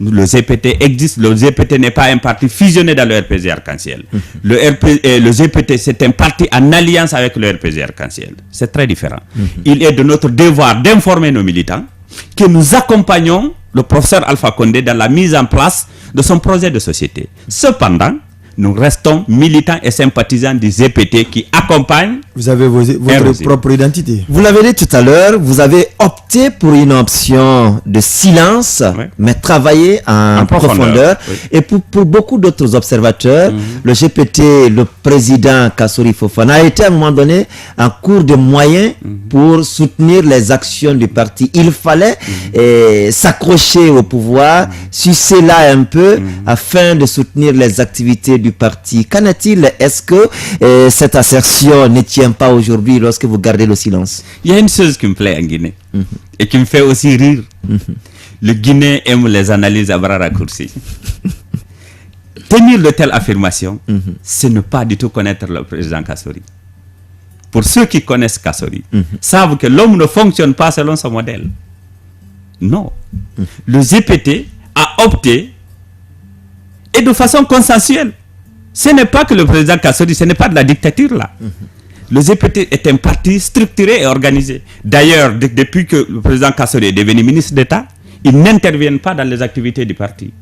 Le GPT existe. Le GPT n'est pas un parti fusionné dans le RPG Arc-en-Ciel. Le GPT, c'est un parti en alliance avec le RPG Arc-en-Ciel. C'est très différent. Il est de notre devoir d'informer nos militants que nous accompagnons le professeur Alpha Condé dans la mise en place de son projet de société. Cependant, nous restons militants et sympathisants du GPT qui accompagnent. Vous avez votre propre identité. Vous l'avez dit tout à l'heure, vous avez opté pour une option de silence, mais travailler en profondeur. Et pour beaucoup d'autres observateurs, le GPT, le président Kassori Fofana, a été à un moment donné en cours de moyens pour soutenir les actions du parti. Il fallait s'accrocher au pouvoir, sucer là un peu, afin de soutenir les activités du parti. Qu'en est-il? Est-ce que cette assertion ne tient pas aujourd'hui lorsque vous gardez le silence? Il y a une chose qui me plaît en Guinée et qui me fait aussi rire. Le Guinéen aime les analyses à bras raccourcis. Tenir de telles affirmations, ce n'est pas du tout connaître le président Kassori. Pour ceux qui connaissent Kassori, savent que l'homme ne fonctionne pas selon son modèle. Non. Le GPT a opté, et de façon consensuelle. Ce n'est pas que le président Kassori, ce n'est pas de la dictature là. Le GPT est un parti structuré et organisé. D'ailleurs, depuis que le président Kassori est devenu ministre d'État, il n'intervient pas dans les activités du parti.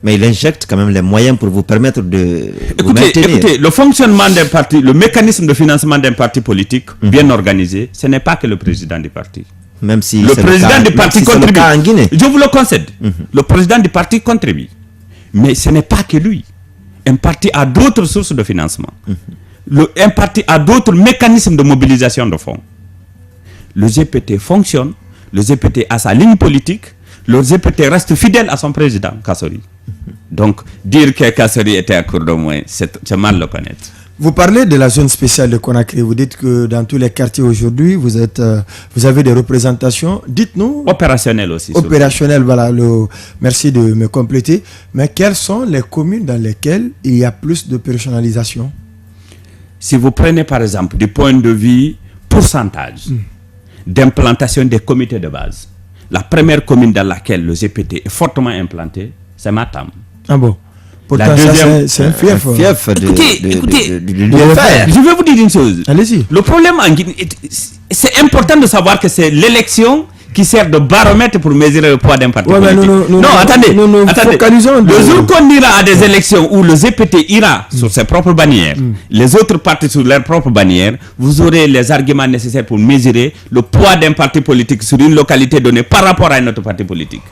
Mais il injecte quand même les moyens pour vous permettre de vous maintenir. Écoutez, le fonctionnement d'un parti, le mécanisme de financement d'un parti politique bien organisé, ce n'est pas que le président du parti. Même si le président du parti contribue. En Guinée. Je vous le concède. Le président du parti contribue. Mais ce n'est pas que lui. Un parti a d'autres sources de financement. Un parti a d'autres mécanismes de mobilisation de fonds. Le GPT fonctionne. Le GPT a sa ligne politique. Le GPT reste fidèle à son président, Kassori. Donc, dire que Kassori était à court de moyens, c'est mal le connaître. Vous parlez de la zone spéciale de Conakry. Vous dites que dans tous les quartiers aujourd'hui, vous avez des représentations. Dites-nous. Opérationnelles aussi. Opérationnelles, voilà. Merci de me compléter. Mais quelles sont les communes dans lesquelles il y a plus d'opérationnalisation? Si vous prenez par exemple du point de vue pourcentage d'implantation des comités de base, la première commune dans laquelle le GPT est fortement implanté, c'est Matam. Ah bon? Pourtant, la deuxième, c'est un fief. Écoutez, je vais vous dire une chose. Allez-y. Le problème en Guinée, c'est important de savoir que c'est l'élection qui sert de baromètre pour mesurer le poids d'un parti politique. Attendez. Le jour qu'on ira à des élections où le GPT ira sur ses propres bannières, les autres partis sur leurs propres bannières, vous aurez les arguments nécessaires pour mesurer le poids d'un parti politique sur une localité donnée par rapport à un autre parti politique.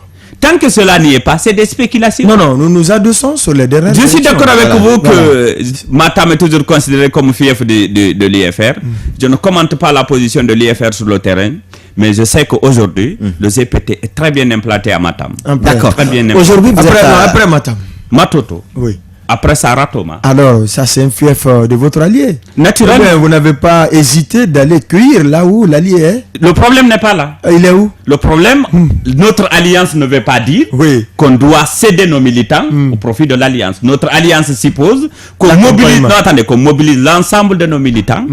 Tant que cela n'y est pas, c'est des spéculations. Non, nous nous adossons sur les dernières élections. Je suis d'accord avec vous que Matam est toujours considéré comme fief de l'IFR. Je ne commente pas la position de l'IFR sur le terrain, mais je sais qu'aujourd'hui, le GPT est très bien implanté à Matam. D'accord. Aujourd'hui, après Matam. Matoto. Oui. Après Saratoma. Alors, ça c'est un fief de votre allié. Naturellement. Vous n'avez pas hésité d'aller cueillir là où l'allié est. Le problème n'est pas là. Il est où? Le problème, notre alliance ne veut pas dire qu'on doit céder nos militants au profit de l'alliance. Notre alliance suppose qu'on mobilise l'ensemble de nos militants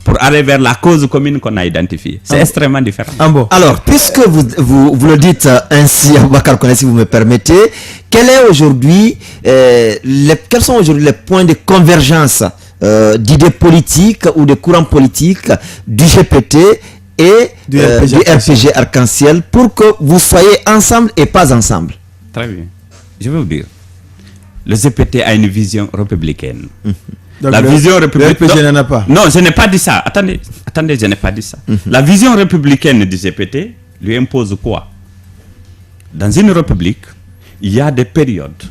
pour aller vers la cause commune qu'on a identifiée. C'est extrêmement différent. Alors, puisque vous le dites ainsi, Aboubakar Koné, si vous me permettez, quels sont aujourd'hui les points de convergence d'idées politiques ou de courants politiques du GPT et du RPG Arc-en-Ciel pour que vous soyez ensemble et pas ensemble? Très bien. Je vais vous dire. Le GPT a une vision républicaine. Donc la vision républicaine, je n'en ai pas. Non, je n'ai pas dit ça. Attendez, je n'ai pas dit ça. La vision républicaine du GPT lui impose quoi? Dans une république, il y a des périodes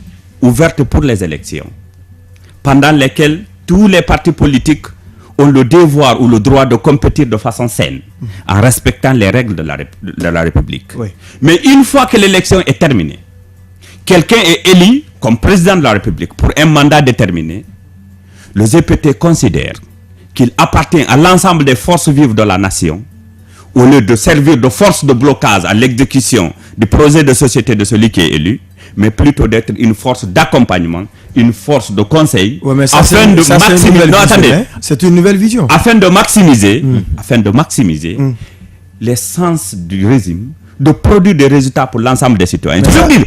ouvertes pour les élections, pendant lesquelles tous les partis politiques ont le devoir ou le droit de compétir de façon saine, en respectant les règles de la République. Oui. Mais une fois que l'élection est terminée, quelqu'un est élu comme président de la République pour un mandat déterminé, le GPT considère qu'il appartient à l'ensemble des forces vives de la nation, au lieu de servir de force de blocage à l'exécution du projet de société de celui qui est élu, mais plutôt d'être une force d'accompagnement, une force de conseil, afin de maximiser. C'est une nouvelle vision. Afin de maximiser, l'essence du régime, de produire des résultats pour l'ensemble des citoyens.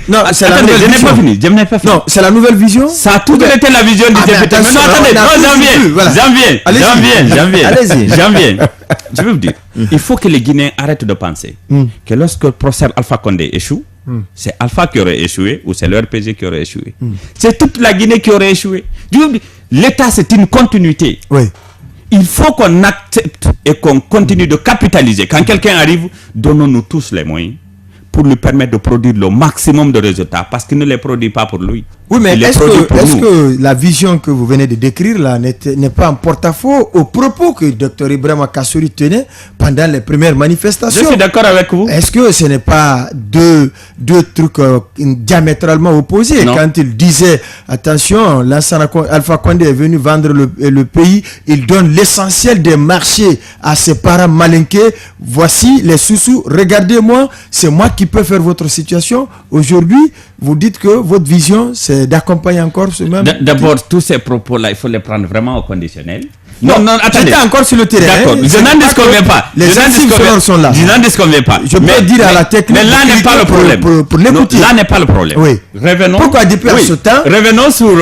Non, c'est la nouvelle vision. Non, c'est la nouvelle vision. Ça a toujours été la vision du GPT. Non, attendez, j'en viens. Je vais vous dire, il faut que les Guinéens arrêtent de penser que lorsque le professeur Alpha Condé échoue, c'est Alpha qui aurait échoué ou c'est le RPG qui aurait échoué. C'est toute la Guinée qui aurait échoué. L'État, c'est une continuité. Oui. Il faut qu'on accepte et qu'on continue de capitaliser. Quand quelqu'un arrive, donnons-nous tous les moyens pour lui permettre de produire le maximum de résultats, parce qu'il ne les produit pas pour lui. Oui, mais est-ce que la vision que vous venez de décrire là n'est pas en porte-à-faux aux propos que Dr Ibrahima Kassori tenait pendant les premières manifestations? Je suis d'accord avec vous. Est-ce que ce n'est pas deux trucs diamétralement opposés? Non. Quand il disait, attention, Alpha Condé est venu vendre le pays, il donne l'essentiel des marchés à ses parents malinqués, voici les sous-sous, regardez-moi, c'est moi qui peux faire votre situation. Aujourd'hui, vous dites que votre vision, c'est d'accompagner encore ce même... D'abord, tous ces propos-là, il faut les prendre vraiment au conditionnel. Non, attendez. J'étais encore sur le terrain. D'accord, je n'en disconviens pas. Les instincts sont là. Je n'en disconviens pas. Je peux dire à la technique... Mais là n'est pas le problème. Pour l'écouter. Là n'est pas le problème. Oui. Revenons... Pourquoi depuis ce temps... Revenons sur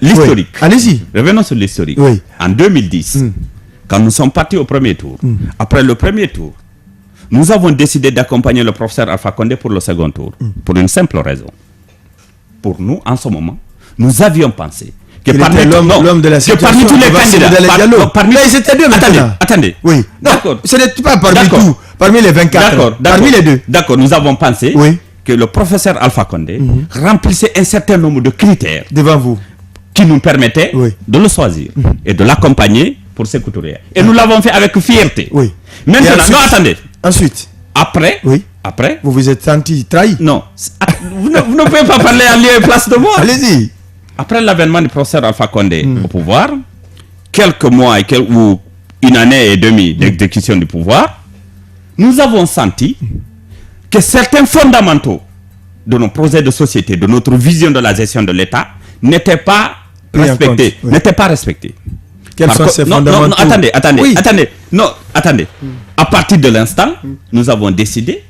l'historique. Oui. Allez-y. Revenons sur l'historique. Oui. En 2010, quand nous sommes partis au premier tour, après le premier tour, nous avons décidé d'accompagner le professeur Alpha Condé pour le second tour, pour une simple raison. pour nous, en ce moment, nous avions pensé que parmi l'homme de la situation, parmi tous les candidats, parmi les étaient deux maintenant. Attendez. Oui. D'accord. Ce n'est pas parmi tout, parmi les 24. D'accord. Parmi les deux. D'accord. Nous avons pensé que le professeur Alpha Condé remplissait un certain nombre de critères devant vous qui nous permettaient de le choisir et de l'accompagner pour ses couturières. Et nous l'avons fait avec fierté. Oui. Maintenant, non, attendez. Ensuite. Après. Vous vous êtes senti trahi? Non. Vous ne pouvez pas parler en lieu et place de moi. Allez-y. Après l'avènement du professeur Alpha Condé au pouvoir, quelques mois ou une année et demie d'exécution du pouvoir, nous avons senti que certains fondamentaux de nos projets de société, de notre vision de la gestion de l'État, n'étaient pas respectés. Quels sont ces fondamentaux? Non, attendez. À partir de l'instant, nous avons décidé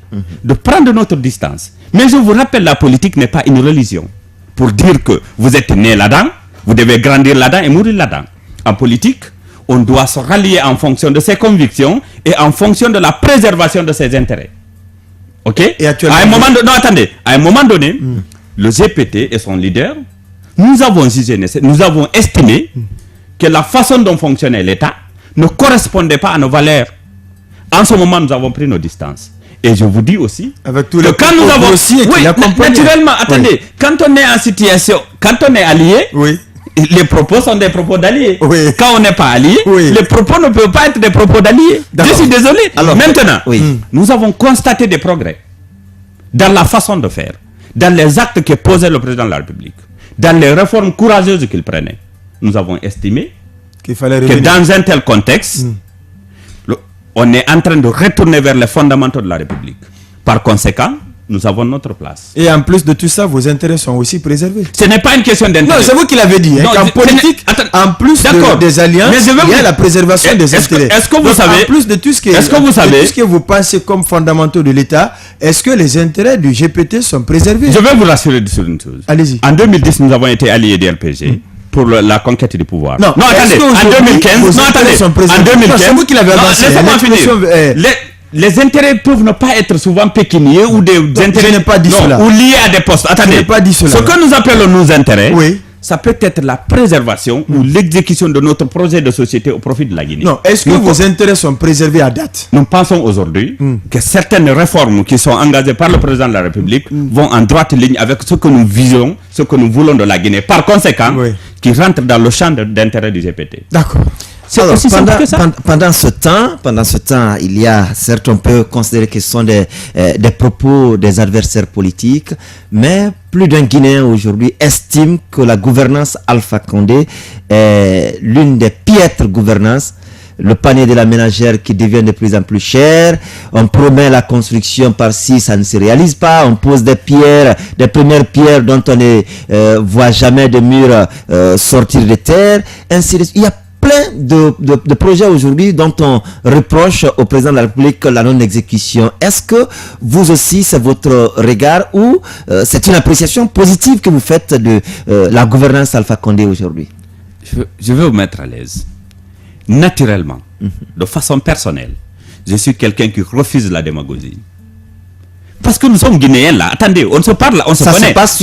de prendre notre distance. Mais je vous rappelle, la politique n'est pas une religion. Pour dire que vous êtes né là-dedans, vous devez grandir là-dedans et mourir là-dedans. En politique, on doit se rallier en fonction de ses convictions et en fonction de la préservation de ses intérêts. Ok? Et actuellement, à un moment donné, le GPT et son leader, nous avons estimé que la façon dont fonctionnait l'État ne correspondait pas à nos valeurs. En ce moment, nous avons pris nos distances. Et je vous dis aussi avec tous que les quand nous avons naturellement, quand on est en situation, quand on est allié, les propos sont des propos d'alliés. Quand on n'est pas allié, les propos ne peuvent pas être des propos d'alliés. Je suis désolé. Alors, maintenant, nous avons constaté des progrès dans la façon de faire, dans les actes que posait le président de la République, dans les réformes courageuses qu'il prenait. Nous avons estimé que dans un tel contexte, on est en train de retourner vers les fondamentaux de la République. Par conséquent, nous avons notre place. Et en plus de tout ça, vos intérêts sont aussi préservés. Ce n'est pas une question d'intérêt. Non, c'est vous qui l'avez dit. En politique, en plus des alliances, il y a la préservation des intérêts. Est-ce que vous savez, en plus de tout ce que vous pensez comme fondamentaux de l'État, est-ce que les intérêts du GPT sont préservés? Je vais vous rassurer sur une chose. Allez-y. En 2010, nous avons été alliés du RPG. Pour la conquête du pouvoir. Non, attendez, en 2015, c'est vous qui l'avez annoncé. Laissez-moi finir. Les intérêts peuvent ne pas être souvent pécuniaires ou des intérêts ou liés à des postes. Attendez, ce que nous appelons nos intérêts, ça peut être la préservation ou l'exécution de notre projet de société au profit de la Guinée. Non, est-ce que vos intérêts sont préservés à date? Nous pensons aujourd'hui que certaines réformes qui sont engagées par le président de la République vont en droite ligne avec ce que nous visons, ce que nous voulons de la Guinée. Par conséquent, qui rentrent dans le champ d'intérêt du GPT. D'accord. Alors, pendant ce temps, il y a, certes, on peut considérer que ce sont des propos des adversaires politiques, mais plus d'un Guinéen aujourd'hui estime que la gouvernance Alpha Condé est l'une des piètres gouvernances. Le panier de la ménagère qui devient de plus en plus cher, on promet la construction par-ci, ça ne se réalise pas, on pose des premières pierres dont on ne voit jamais de murs sortir de terre, ainsi de suite. Il y a plein de projets aujourd'hui dont on reproche au président de la République la non-exécution. Est-ce que vous aussi, c'est votre regard ou c'est une appréciation positive que vous faites de la gouvernance Alpha Condé aujourd'hui? Je vais vous mettre à l'aise. Naturellement, de façon personnelle, je suis quelqu'un qui refuse la démagogie. Parce que nous sommes Guinéens là. Attendez, on se parle, on se connaît. Ça se passe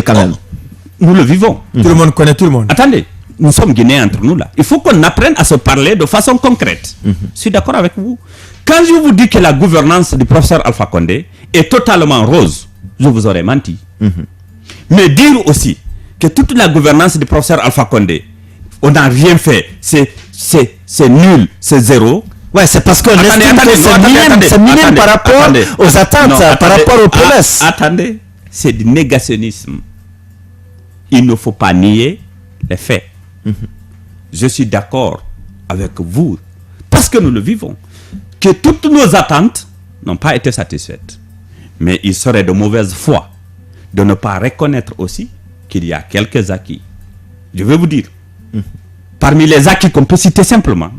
quand même. Nous le vivons. Tout le monde connaît tout le monde. Attendez. Nous sommes Guinéens entre nous là. Il faut qu'on apprenne à se parler de façon concrète. Je suis d'accord avec vous. Quand je vous dis que la gouvernance du professeur Alpha Condé est totalement rose, je vous aurais menti. Mais dire aussi que toute la gouvernance du professeur Alpha Condé, on n'a rien fait, c'est nul, c'est zéro. Ouais, c'est parce qu'on c'est minime par rapport aux attentes, par rapport aux promesses. Attendez, c'est du négationnisme. Il ne faut pas nier les faits. Je suis d'accord avec vous, parce que nous le vivons, que toutes nos attentes n'ont pas été satisfaites. Mais il serait de mauvaise foi de ne pas reconnaître aussi qu'il y a quelques acquis. Je vais vous dire, parmi les acquis qu'on peut citer simplement,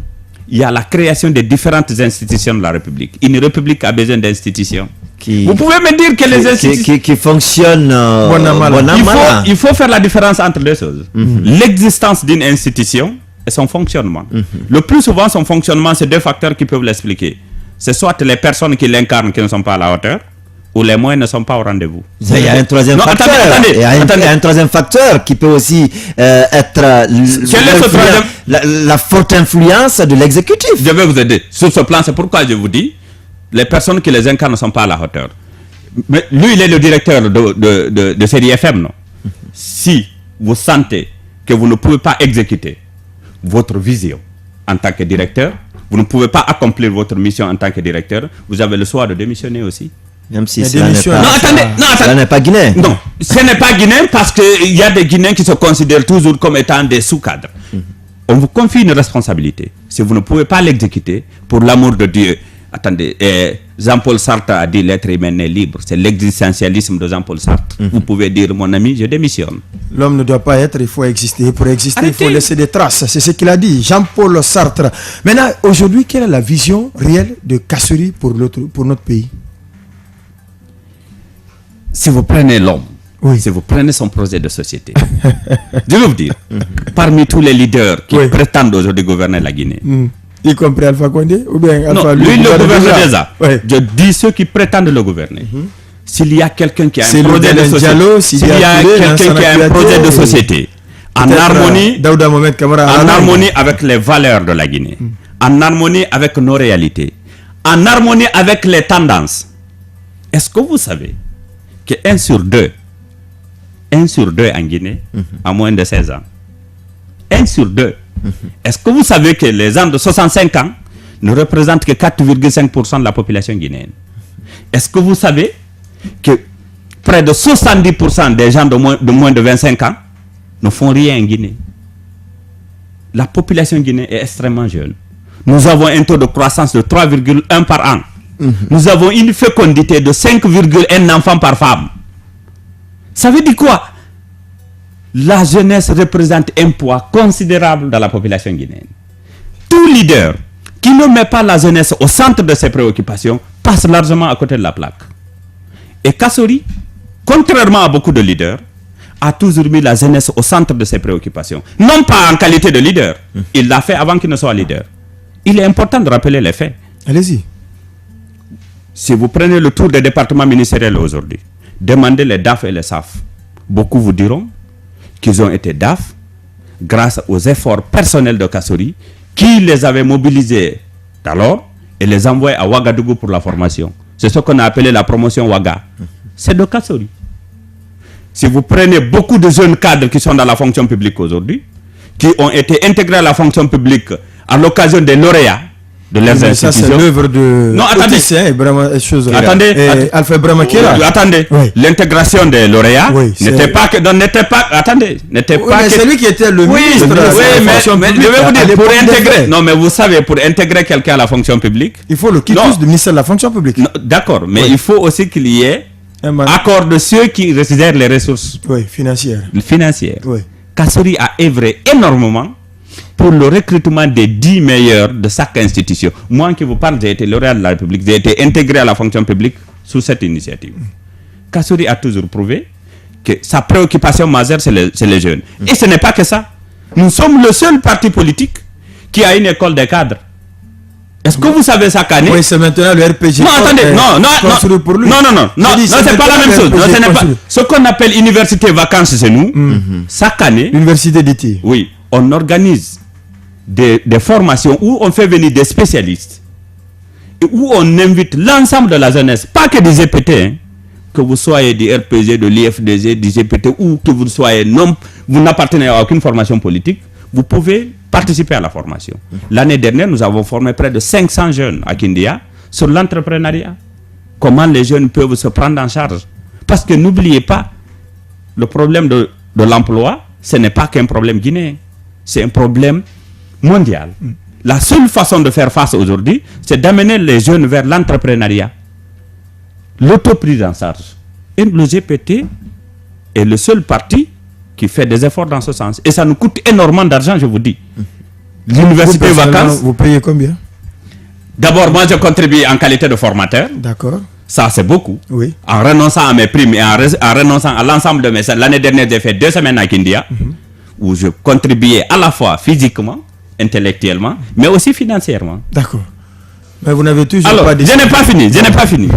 il y a la création des différentes institutions de la République. Une République a besoin d'institutions. Vous pouvez me dire que les institutions qui fonctionnent il faut faire la différence entre deux choses. L'existence d'une institution et son fonctionnement. Le plus souvent, son fonctionnement, c'est deux facteurs qui peuvent l'expliquer. C'est soit les personnes qui l'incarnent qui ne sont pas à la hauteur, où les moyens ne sont pas au rendez-vous. Il y a un troisième facteur. Il y a un troisième facteur qui peut aussi être la forte influence de l'exécutif. Je vais vous aider. Sur ce plan, c'est pourquoi je vous dis, les personnes qui les incarnent ne sont pas à la hauteur. Mais lui, il est le directeur de Série FM, non? Si vous sentez que vous ne pouvez pas exécuter votre vision en tant que directeur, vous ne pouvez pas accomplir votre mission en tant que directeur, vous avez le choix de démissionner aussi. Même si cela n'est pas guinéen. Non, ce n'est pas guinéen parce qu'il y a des Guinéens qui se considèrent toujours comme étant des sous-cadres. On vous confie une responsabilité. Si vous ne pouvez pas l'exécuter, pour l'amour de Dieu, attendez, Jean-Paul Sartre a dit l'être humain est libre. C'est l'existentialisme de Jean-Paul Sartre. Vous pouvez dire, mon ami, je démissionne. L'homme ne doit pas être, il faut exister. Pour exister, il faut laisser des traces. C'est ce qu'il a dit, Jean-Paul Sartre. Maintenant, aujourd'hui, quelle est la vision réelle de Kassory pour notre pays? Si vous prenez l'homme, si vous prenez son projet de société, je vais vous dire, parmi tous les leaders qui prétendent aujourd'hui gouverner la Guinée, y compris Alpha Condé ou bien Alpha, non, lui le gouverne déjà. Je dis ceux qui prétendent le gouverner. S'il y a quelqu'un qui a un projet de société, s'il y a quelqu'un qui a un projet de société, en harmonie avec les valeurs de la Guinée, en harmonie avec nos réalités, en harmonie avec les tendances, est-ce que vous savez que 1 sur 2 en Guinée a moins de 16 ans? 1 sur 2. Est-ce que vous savez que les gens de 65 ans ne représentent que 4,5% de la population guinéenne? Est-ce que vous savez que près de 70% des gens de moins de 25 ans ne font rien en Guinée? La population guinéenne est extrêmement jeune. Nous avons un taux de croissance de 3,1 par an. Nous avons une fécondité de 5,1 enfants par femme. Ça veut dire quoi? La jeunesse représente un poids considérable dans la population guinéenne. Tout leader qui ne met pas la jeunesse au centre de ses préoccupations passe largement à côté de la plaque. Et Kassory, contrairement à beaucoup de leaders, a toujours mis la jeunesse au centre de ses préoccupations. Non pas en qualité de leader. Il l'a fait avant qu'il ne soit leader. Il est important de rappeler les faits. Allez-y. Si vous prenez le tour des départements ministériels aujourd'hui, demandez les DAF et les SAF. Beaucoup vous diront qu'ils ont été DAF grâce aux efforts personnels de Kassory, qui les avait mobilisés d'alors et les envoyés à Ouagadougou pour la formation. C'est ce qu'on a appelé la promotion Ouaga. C'est de Kassory. Si vous prenez beaucoup de jeunes cadres qui sont dans la fonction publique aujourd'hui, qui ont été intégrés à la fonction publique à l'occasion des lauréats de leurs institutions. Ça, c'est l'œuvre de... Non, attendez. Alpha Brahma Kera. Attendez. L'intégration des lauréats n'était pas que... N'était pas que... C'est lui qui était le ministre de la fonction publique. Je vais vous dire, pour intégrer... Non, mais vous savez, pour intégrer quelqu'un à la fonction publique... Il faut le quitus du ministère de la fonction publique. D'accord, mais il faut aussi qu'il y ait accord de ceux qui résidèrent les ressources financières. Kassory a œuvré énormément pour le recrutement des 10 meilleurs de chaque institution. Moi qui vous parle, j'ai été lauréat de la République, j'ai été intégré à la fonction publique sous cette initiative. Kassory a toujours prouvé que sa préoccupation majeure, c'est les jeunes. Et ce n'est pas que ça. Nous sommes le seul parti politique qui a une école des cadres. Est-ce que vous savez ça, Kane? Oui, c'est maintenant le RPG. Non, attendez, non, c'est pas la même chose. Non, ce n'est pas ce qu'on appelle université vacances chez nous. Chaque année, l'université d'été. Oui, on organise des formations où on fait venir des spécialistes et où on invite l'ensemble de la jeunesse, pas que des EPT, que vous soyez du RPG, de l'IFDG, du GPT, ou que vous soyez vous n'appartenez à aucune formation politique, vous pouvez participer à la formation. L'année dernière, nous avons formé près de 500 jeunes à Kindia sur l'entrepreneuriat. Comment les jeunes peuvent se prendre en charge. Parce que n'oubliez pas, le problème de l'emploi, ce n'est pas qu'un problème guinéen. C'est un problème mondial. La seule façon de faire face aujourd'hui, c'est d'amener les jeunes vers l'entrepreneuriat. L'autoprise en charge. Et le GPT est le seul parti qui fait des efforts dans ce sens. Et ça nous coûte énormément d'argent, je vous dis. L'université vacances... Vous payez combien? D'abord, moi, je contribue en qualité de formateur. D'accord. Ça, c'est beaucoup. Oui. En renonçant à mes primes et en renonçant à l'ensemble de mes... L'année dernière, j'ai fait 2 semaines à Kindia, où je contribuais à la fois physiquement, intellectuellement, mais aussi financièrement. D'accord. Mais vous n'avez toujours pas dit... Je n'ai pas fini.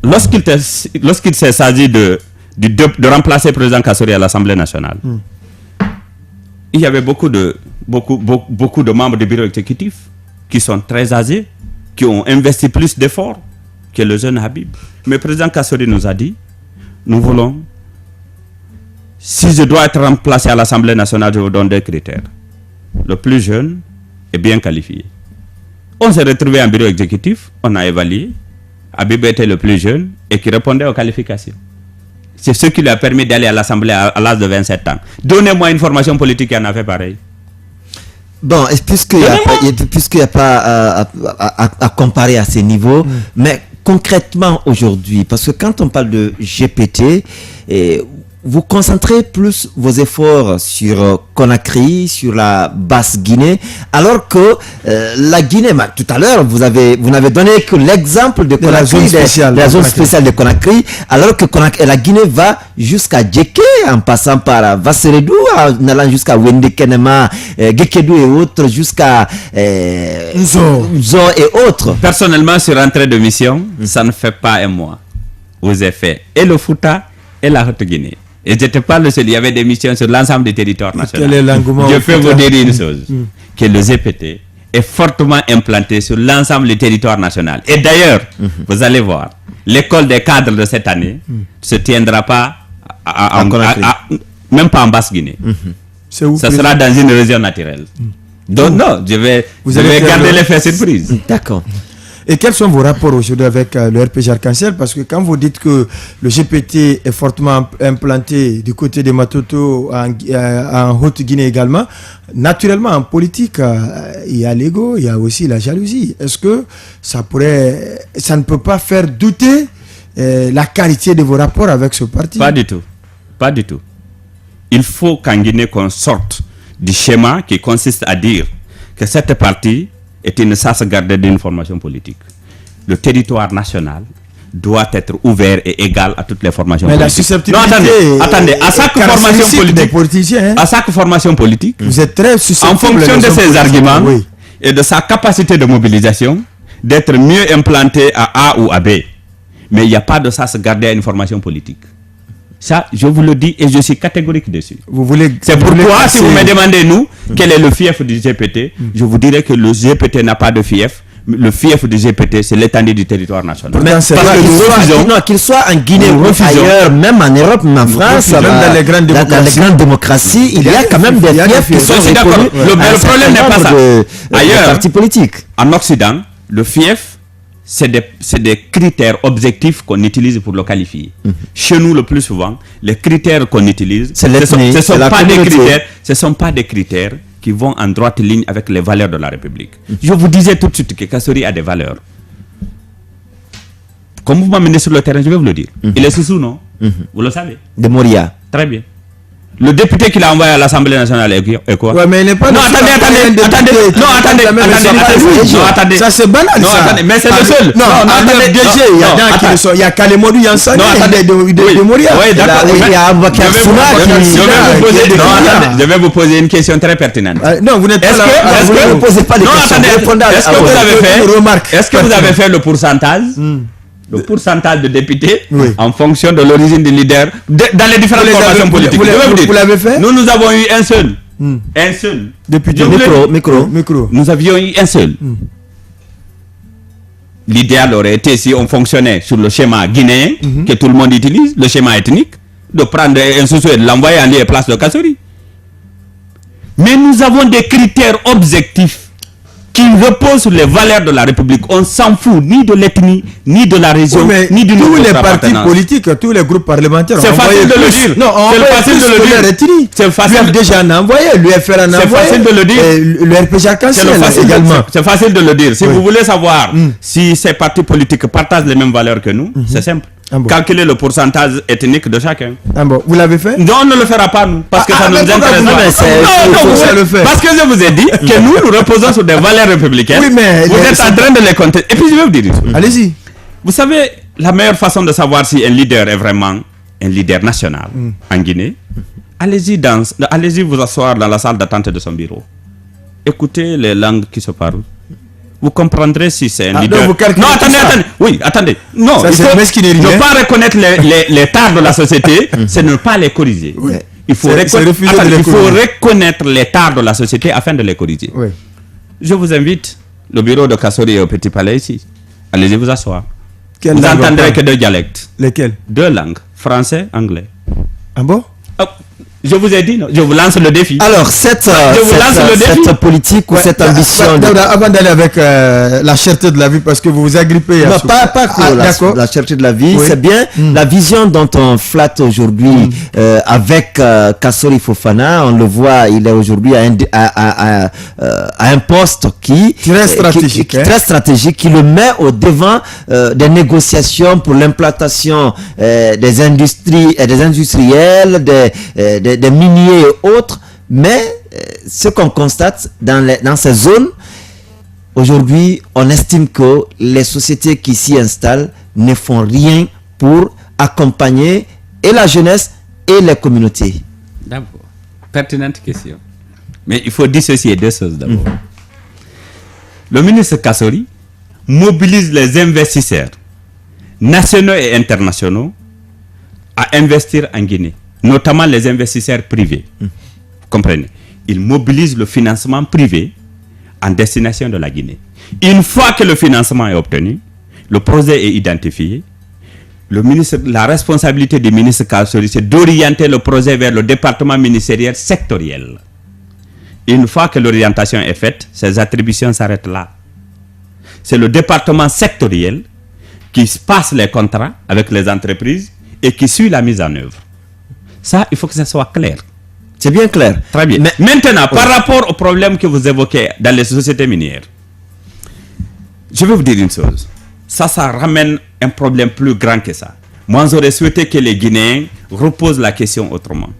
lorsqu'il s'est s'agit de remplacer le président Kassori à l'Assemblée nationale, il y avait beaucoup de membres du bureau exécutif qui sont très âgés, qui ont investi plus d'efforts que le jeune Habib. Mais le président Kassori nous a dit, nous voulons, si je dois être remplacé à l'Assemblée nationale, je vous donne 2 critères. Le plus jeune est bien qualifié. On s'est retrouvé en bureau exécutif, on a évalué. Habib était le plus jeune et qui répondait aux qualifications. C'est ce qui lui a permis d'aller à l'Assemblée à l'âge de 27 ans. Donnez-moi une formation politique qui en a fait pareil. Bon, puisqu'il n'y a pas à comparer à ces niveaux, mais concrètement aujourd'hui, parce que quand on parle de GPT, vous concentrez plus vos efforts sur Conakry, sur la Basse-Guinée, alors que la Guinée, tout à l'heure, vous n'avez donné que l'exemple de Conakry, la zone spéciale de Conakry, alors que la Guinée va jusqu'à Djeké, en passant par Vasseredou, en allant jusqu'à Wendekenema, Gekedou et autres, jusqu'à Nzo et autres. Personnellement, sur entrée de mission, ça ne fait pas un mois. Vous avez fait et le Fouta et la Haute-Guinée. Et je te parle seul, il y avait des missions sur l'ensemble du territoire national. Je peux vous dire une chose, que le GPT est fortement implanté sur l'ensemble du territoire national. Et d'ailleurs, vous allez voir, l'école des cadres de cette année ne se tiendra pas même pas en Basse-Guinée. C'est où? Ça sera dans une région naturelle. Donc non, je vais garder l'effet surprise. D'accord. Et quels sont vos rapports aujourd'hui avec le RPG Arc-en-Ciel? Parce que quand vous dites que le GPT est fortement implanté du côté de Matoto, en Haute-Guinée également, naturellement en politique, il y a l'ego, il y a aussi la jalousie. Est-ce que ça ne peut pas faire douter la qualité de vos rapports avec ce parti? Pas du tout. Pas du tout. Il faut qu'en Guinée, qu'on sorte du schéma qui consiste à dire que cette partie est une sauvegarde d'une formation politique. Le territoire national doit être ouvert et égal à toutes les formations politiques. Mais la susceptibilité... Non, attendez. À chaque formation politique, vous êtes très susceptible en fonction de ses arguments et de sa capacité de mobilisation, d'être mieux implanté à A ou à B. Mais il n'y a pas de sauvegarder à une formation politique. Ça, je vous le dis et je suis catégorique dessus. C'est pourquoi, si vous me demandez, nous, quel est le fief du GPT, je vous dirais que le GPT n'a pas de fief. Le fief du GPT, c'est l'étendue du territoire national. Mais qu'il soit en Guinée ou ailleurs, même en Europe, même en France, dans les grandes démocraties, il y a quand même des fiefs qui sont reconnus. Le problème n'est pas ça. Ailleurs, partis politiques. En Occident, le fief, c'est des critères objectifs qu'on utilise pour le qualifier. Chez nous, le plus souvent, les critères qu'on utilise, ce ne sont pas des critères qui vont en droite ligne avec les valeurs de la République. Je vous disais tout de suite que Kassori a des valeurs. Comme vous m'amenez sur le terrain, je vais vous le dire. Il est sous non? Vous le savez. De Moria. Très bien. Le député qu'il a envoyé à l'Assemblée nationale est quoi? Ouais, mais il n'est pas... Non, attendez. Ça, c'est banal, non, ça. attendez, mais c'est le seul. Non, il y a Kalemodou Yansane de Moria. Oui, d'accord. Il y a Aboubacar Souma je vais vous poser une question très pertinente. Non, vous n'êtes pas là. Est-ce que vous ne posez pas les questions? Est-ce que vous avez fait le pourcentage? Le pourcentage de députés en fonction de l'origine du leader dans les différentes formations politiques. Vous l'avez fait? Nous avons eu un seul. Un seul. Député. Micro. Nous avions eu un seul. L'idéal aurait été, si on fonctionnait sur le schéma guinéen, que tout le monde utilise, le schéma ethnique, de prendre un sous et de l'envoyer en lieu et place de Kassori. Mais nous avons des critères objectifs qui repose sur les valeurs de la République. On s'en fout ni de l'ethnie, ni de la région, ni du tous les partis politiques, tous les groupes parlementaires. C'est facile de le dire. Non, c'est facile de le dire. C'est facile. Déjà en envoyé, l'UFR en envoyé. C'est facile de le dire. Le RPG Arc-en-Ciel également. C'est facile de le dire. Si vous voulez savoir si ces partis politiques partagent les mêmes valeurs que nous, c'est simple. Calculer le pourcentage ethnique de chacun. Vous l'avez fait? Non, on ne le fera pas, nous. Parce que ça nous intéresse pas. Non, parce que je vous ai dit que nous reposons sur des valeurs républicaine. Oui, mais vous êtes en train de les compter. Et puis je vais vous dire une chose. Allez-y. Vous savez, la meilleure façon de savoir si un leader est vraiment un leader national en Guinée, allez-y vous asseoir dans la salle d'attente de son bureau. Écoutez les langues qui se parlent. vous comprendrez si c'est un leader. Non, attendez. Oui, attendez. Non, ça, il faut ne pas reconnaître les tares de la société, c'est ne pas les corriger. Oui. Il faut reconnaître les tares de la société afin de les corriger. Oui. Je vous invite, le bureau de Kassori est au Petit Palais ici. Allez-y vous asseoir. Vous n'entendrez que 2 dialectes. Lesquels? 2 langues, français, anglais. Ah bon? Je vous ai dit, non? Je vous lance le défi. Alors, cette politique ou cette ambition... Avant d'aller avec la cherté de la vie, parce que vous vous agrippez... Non, pas que la cherté de la vie, oui. C'est bien la vision dont on flatte aujourd'hui avec Kassori Fofana. On le voit, il est aujourd'hui à un poste très stratégique, qui le met au devant des négociations pour l'implantation des industries et des industriels, des miniers et autres, mais ce qu'on constate dans ces zones, aujourd'hui, on estime que les sociétés qui s'y installent ne font rien pour accompagner et la jeunesse et les communautés. D'abord, pertinente question. Mais il faut dissocier 2 choses d'abord. Le ministre Kassori mobilise les investisseurs nationaux et internationaux à investir en Guinée, notamment les investisseurs privés. Vous comprenez? Il mobilise le financement privé en destination de la Guinée. Une fois que le financement est obtenu, le projet est identifié, la responsabilité du ministre Kassori, c'est d'orienter le projet vers le département ministériel sectoriel. Une fois que l'orientation est faite, ces attributions s'arrêtent là. C'est le département sectoriel qui passe les contrats avec les entreprises et qui suit la mise en œuvre. Ça, il faut que ça soit clair. C'est bien clair. Très bien. Mais maintenant, par rapport au problème que vous évoquez dans les sociétés minières, je vais vous dire une chose. Ça ramène un problème plus grand que ça. Moi, j'aurais souhaité que les Guinéens reposent la question autrement.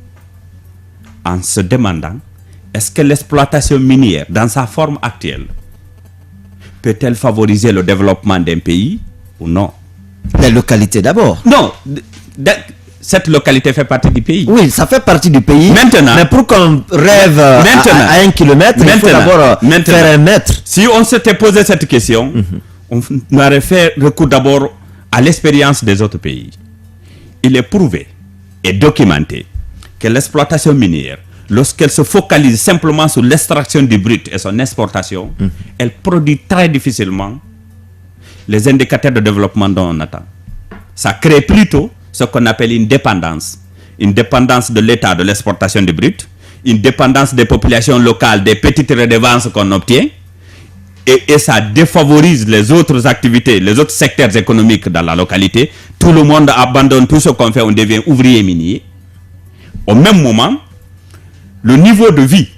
En se demandant, est-ce que l'exploitation minière, dans sa forme actuelle, peut-elle favoriser le développement d'un pays ou non? Les localités d'abord. Non. Cette localité fait partie du pays. Oui, ça fait partie du pays. Maintenant, mais pour qu'on rêve à 1 kilomètre, il faut d'abord faire 1 mètre. Si on s'était posé cette question, on aurait fait recours d'abord à l'expérience des autres pays. Il est prouvé et documenté que l'exploitation minière, lorsqu'elle se focalise simplement sur l'extraction du brut et son exportation, elle produit très difficilement les indicateurs de développement dont on attend. Ça crée plutôt ce qu'on appelle une dépendance de l'État de l'exportation du brut, une dépendance des populations locales, des petites redevances qu'on obtient, et ça défavorise les autres activités, les autres secteurs économiques dans la localité. Tout le monde abandonne tout ce qu'on fait, on devient ouvrier minier. Au même moment, le niveau de vie,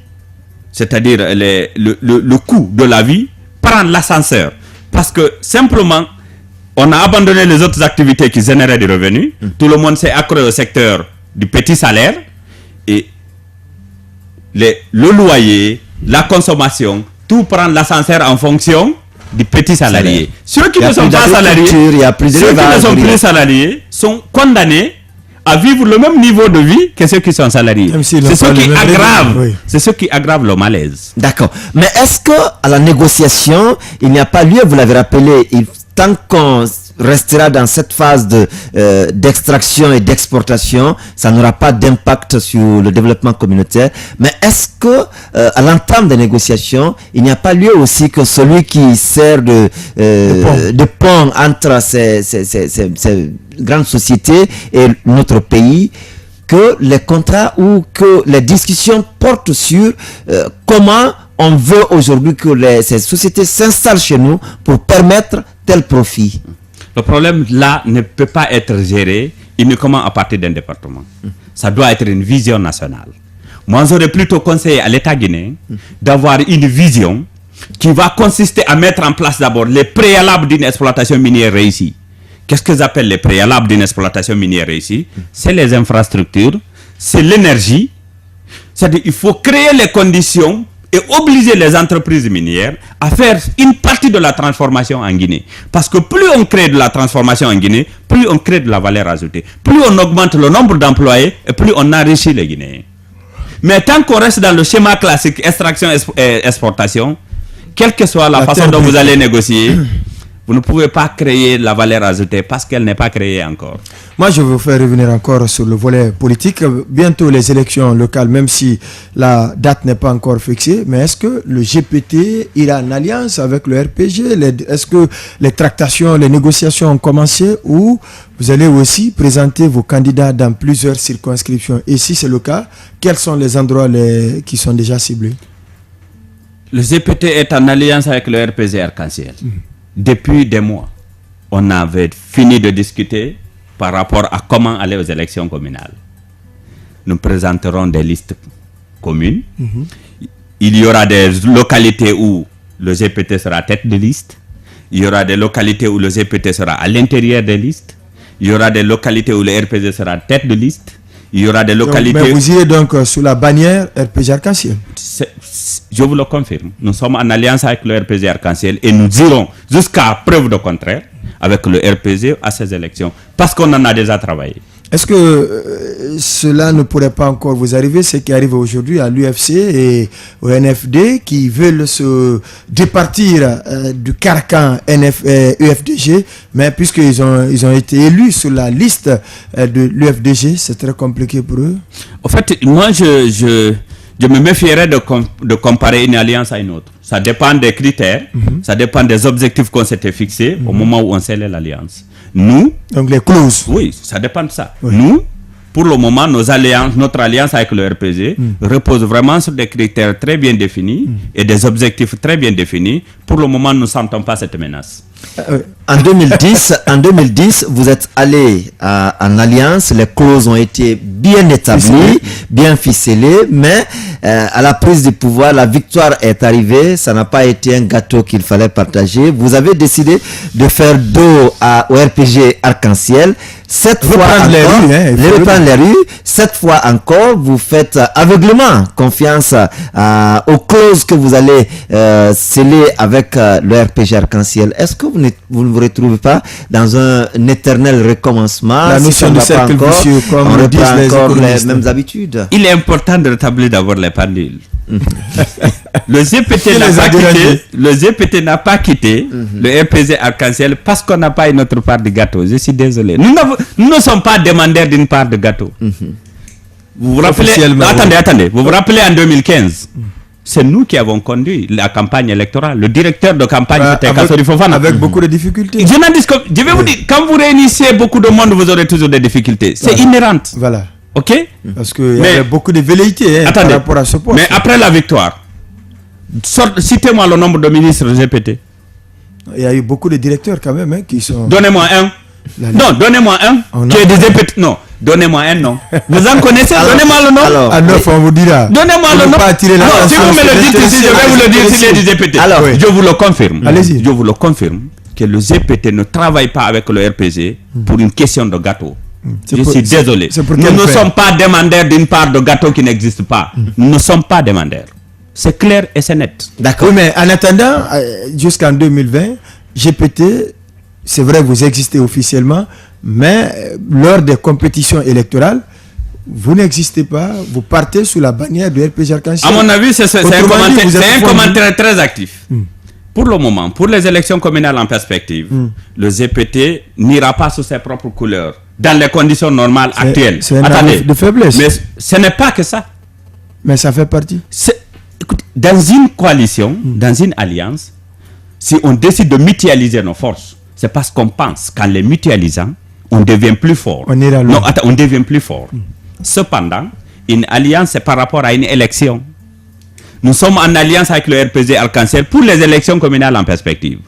c'est-à-dire le coût de la vie, prend l'ascenseur. Parce que simplement, on a abandonné les autres activités qui généraient des revenus. Tout le monde s'est accru au secteur du petit salaire. Et le loyer, la consommation, tout prend l'ascenseur en fonction du petit salarié. Ceux qui ne sont pas salariés, sont condamnés à vivre le même niveau de vie que ceux qui sont salariés. C'est ce qui aggrave le malaise. D'accord. Mais est-ce que à la négociation, il n'y a pas lieu, vous l'avez rappelé, tant qu'on restera dans cette phase d'extraction et d'exportation, ça n'aura pas d'impact sur le développement communautaire. Mais est-ce que à l'entame des négociations, il n'y a pas lieu aussi que celui qui sert de pont entre ces grandes sociétés et notre pays, que les contrats ou que les discussions portent sur comment on veut aujourd'hui que ces sociétés s'installent chez nous pour permettre tel profit? Le problème là ne peut pas être géré uniquement à partir d'un département. Ça doit être une vision nationale. Moi, j'aurais plutôt conseillé à l'État guinéen d'avoir une vision qui va consister à mettre en place d'abord les préalables d'une exploitation minière réussie. Qu'est-ce que j'appelle les préalables d'une exploitation minière réussie? C'est les infrastructures, c'est l'énergie. C'est-à-dire qu'il faut créer les conditions et obliger les entreprises minières à faire une partie de la transformation en Guinée. Parce que plus on crée de la transformation en Guinée, plus on crée de la valeur ajoutée. Plus on augmente le nombre d'employés et plus on enrichit les Guinéens. Mais tant qu'on reste dans le schéma classique extraction-exportation, quelle que soit la façon dont vous allez négocier, vous ne pouvez pas créer la valeur ajoutée parce qu'elle n'est pas créée encore. Moi, je veux vous faire revenir encore sur le volet politique. Bientôt les élections locales, même si la date n'est pas encore fixée, mais est-ce que le GPT ira en alliance avec le RPG? Est-ce que les tractations, les négociations ont commencé ou vous allez aussi présenter vos candidats dans plusieurs circonscriptions? Et si c'est le cas, quels sont les endroits qui sont déjà ciblés? Le GPT est en alliance avec le RPG Arc-en-Ciel. Depuis des mois, on avait fini de discuter par rapport à comment aller aux élections communales. Nous présenterons des listes communes. Il y aura des localités où le GPT sera tête de liste. Il y aura des localités où le GPT sera à l'intérieur des listes. Il y aura des localités où le RPG sera tête de liste. Il y aura des localités... Mais vous irez donc sous la bannière RPG Arc-en-Ciel? Je vous le confirme. Nous sommes en alliance avec le RPG Arc-en-Ciel et nous irons jusqu'à preuve de contraire avec le RPG à ces élections parce qu'on en a déjà travaillé. Est-ce que cela ne pourrait pas encore vous arriver, ce qui arrive aujourd'hui à l'UFC et au NFD qui veulent se départir du carcan UFDG, mais puisqu'ils ont été élus sur la liste de l'UFDG, c'est très compliqué pour eux? En fait, moi, je me méfierais de comparer une alliance à une autre. Ça dépend des critères, ça dépend des objectifs qu'on s'était fixés au moment où on scellait l'alliance. Nous... Donc les clauses. Oui, ça dépend de ça. Oui. Nous, pour le moment, notre alliance avec le RPG repose vraiment sur des critères très bien définis et des objectifs très bien définis. Pour le moment, nous ne sentons pas cette menace. En 2010, vous êtes allé en alliance, les clauses ont été bien établies, bien ficelées, mais à la prise du pouvoir, la victoire est arrivée, ça n'a pas été un gâteau qu'il fallait partager. Vous avez décidé de faire dos au RPG Arc-en-Ciel. Cette fois encore, vous faites aveuglément confiance aux clauses que vous allez sceller avec le RPG Arc-en-Ciel. Est-ce que vous ne vous retrouvez pas dans un éternel recommencement? La notion de cercle vicieux, comme on le disent reprend les encore les économistes. mêmes habitudes. Il est important de rétablir d'abord les pendules. Le GPT n'a pas quitté le RPG Arc-en-Ciel parce qu'on n'a pas une autre part de gâteau. Je suis désolé. Nous ne sommes pas demandeurs d'une part de gâteau. Vous vous rappelez, attendez, vous vous rappelez en 2015, c'est nous qui avons conduit la campagne électorale. Le directeur de campagne, c'était Kassori Fofana. Avec beaucoup de difficultés. Je vais vous dire, quand vous réunissez beaucoup de monde, vous aurez toujours des difficultés. C'est inhérent. Voilà. Ok? Parce qu'il y avait beaucoup de velléités par rapport à ce poste. Mais après la victoire, citez-moi le nombre de ministres GPT. Il y a eu beaucoup de directeurs quand même qui sont... Donnez-moi un. Non, donnez-moi un qui est des GPT. Non, donnez-moi un nom. Vous en connaissez? Donnez-moi le nom. Alors, à 9, on vous dira. Donnez-moi le nom. Si vous me le dites ici, je vais vous le dire s'il est du GPT. Alors, je vous le confirme. Allez-y. Je vous le confirme que le GPT ne travaille pas avec le RPG pour une question de gâteau. Je suis désolé. Nous ne sommes pas demandeurs d'une part de gâteau qui n'existe pas. Nous ne sommes pas demandeurs. C'est clair et c'est net. D'accord. Oui, mais en attendant, jusqu'en 2020, GPT, c'est vrai, vous existez officiellement, mais lors des compétitions électorales, vous n'existez pas, vous partez sous la bannière de RPG Arc-en-Ciel. À mon avis, c'est un commentaire très actif. Pour le moment, pour les élections communales en perspective, le GPT n'ira pas sous ses propres couleurs, dans les conditions normales actuelles. C'est un aveu de faiblesse. Mais ce n'est pas que ça. Mais ça fait partie. Écoute, dans une coalition, dans une alliance, si on décide de mutualiser nos forces, c'est parce qu'on pense qu'en les mutualisant, on devient plus fort. On ira loin. Non, attends, on devient plus fort. Cependant, une alliance, c'est par rapport à une élection. Nous sommes en alliance avec le RPG Arc-en-Ciel pour les élections communales en perspective.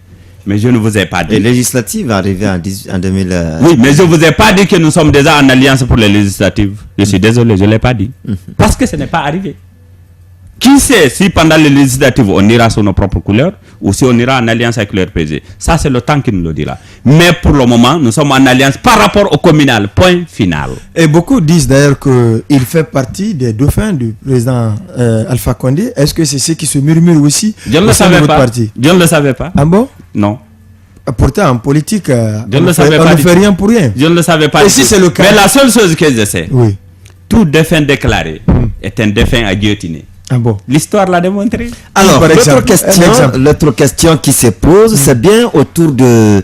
Mais je ne vous ai pas dit. Les législatives arrivées en 2000... Oui, mais je ne vous ai pas dit que nous sommes déjà en alliance pour les législatives. Je suis désolé, je ne l'ai pas dit. Parce que ce n'est pas arrivé. Qui sait si pendant les législatives on ira sur nos propres couleurs ou si on ira en alliance avec le RPG. Ça, c'est le temps qui nous le dira. Mais pour le moment, nous sommes en alliance par rapport au communal. Point final. Et beaucoup disent d'ailleurs qu'il fait partie des dauphins du président Alpha Condé. Est-ce que c'est ce qui se murmure aussi? Je ne le savais pas. Je ne le savais pas. Ah bon? Non. Pourtant, en politique, on ne fait rien pour rien. Je ne le savais pas. Et si c'est le cas? Mais la seule chose que je sais, oui, tout défunt déclaré est un défunt à guillotiner. Ah bon? L'histoire l'a démontré. Alors, l'autre question qui se pose, c'est bien autour de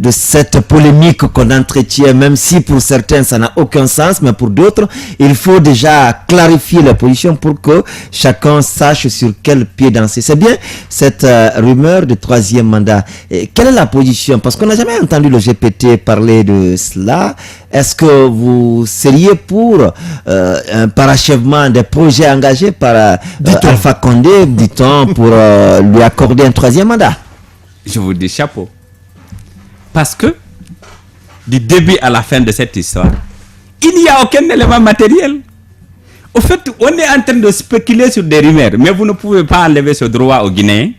cette polémique qu'on entretient, même si pour certains ça n'a aucun sens, mais pour d'autres, il faut déjà clarifier la position pour que chacun sache sur quel pied danser. C'est bien cette rumeur de 3e mandat. Et quelle est la position? Parce qu'on n'a jamais entendu le GPT parler de cela. Est-ce que vous seriez pour un parachèvement des projets engagés par Alpha Condé, dit-on, pour lui accorder un 3e mandat? Je vous dis chapeau. Parce que, du début à la fin de cette histoire, il n'y a aucun élément matériel. Au fait, on est en train de spéculer sur des rumeurs, mais vous ne pouvez pas enlever ce droit aux Guinéens,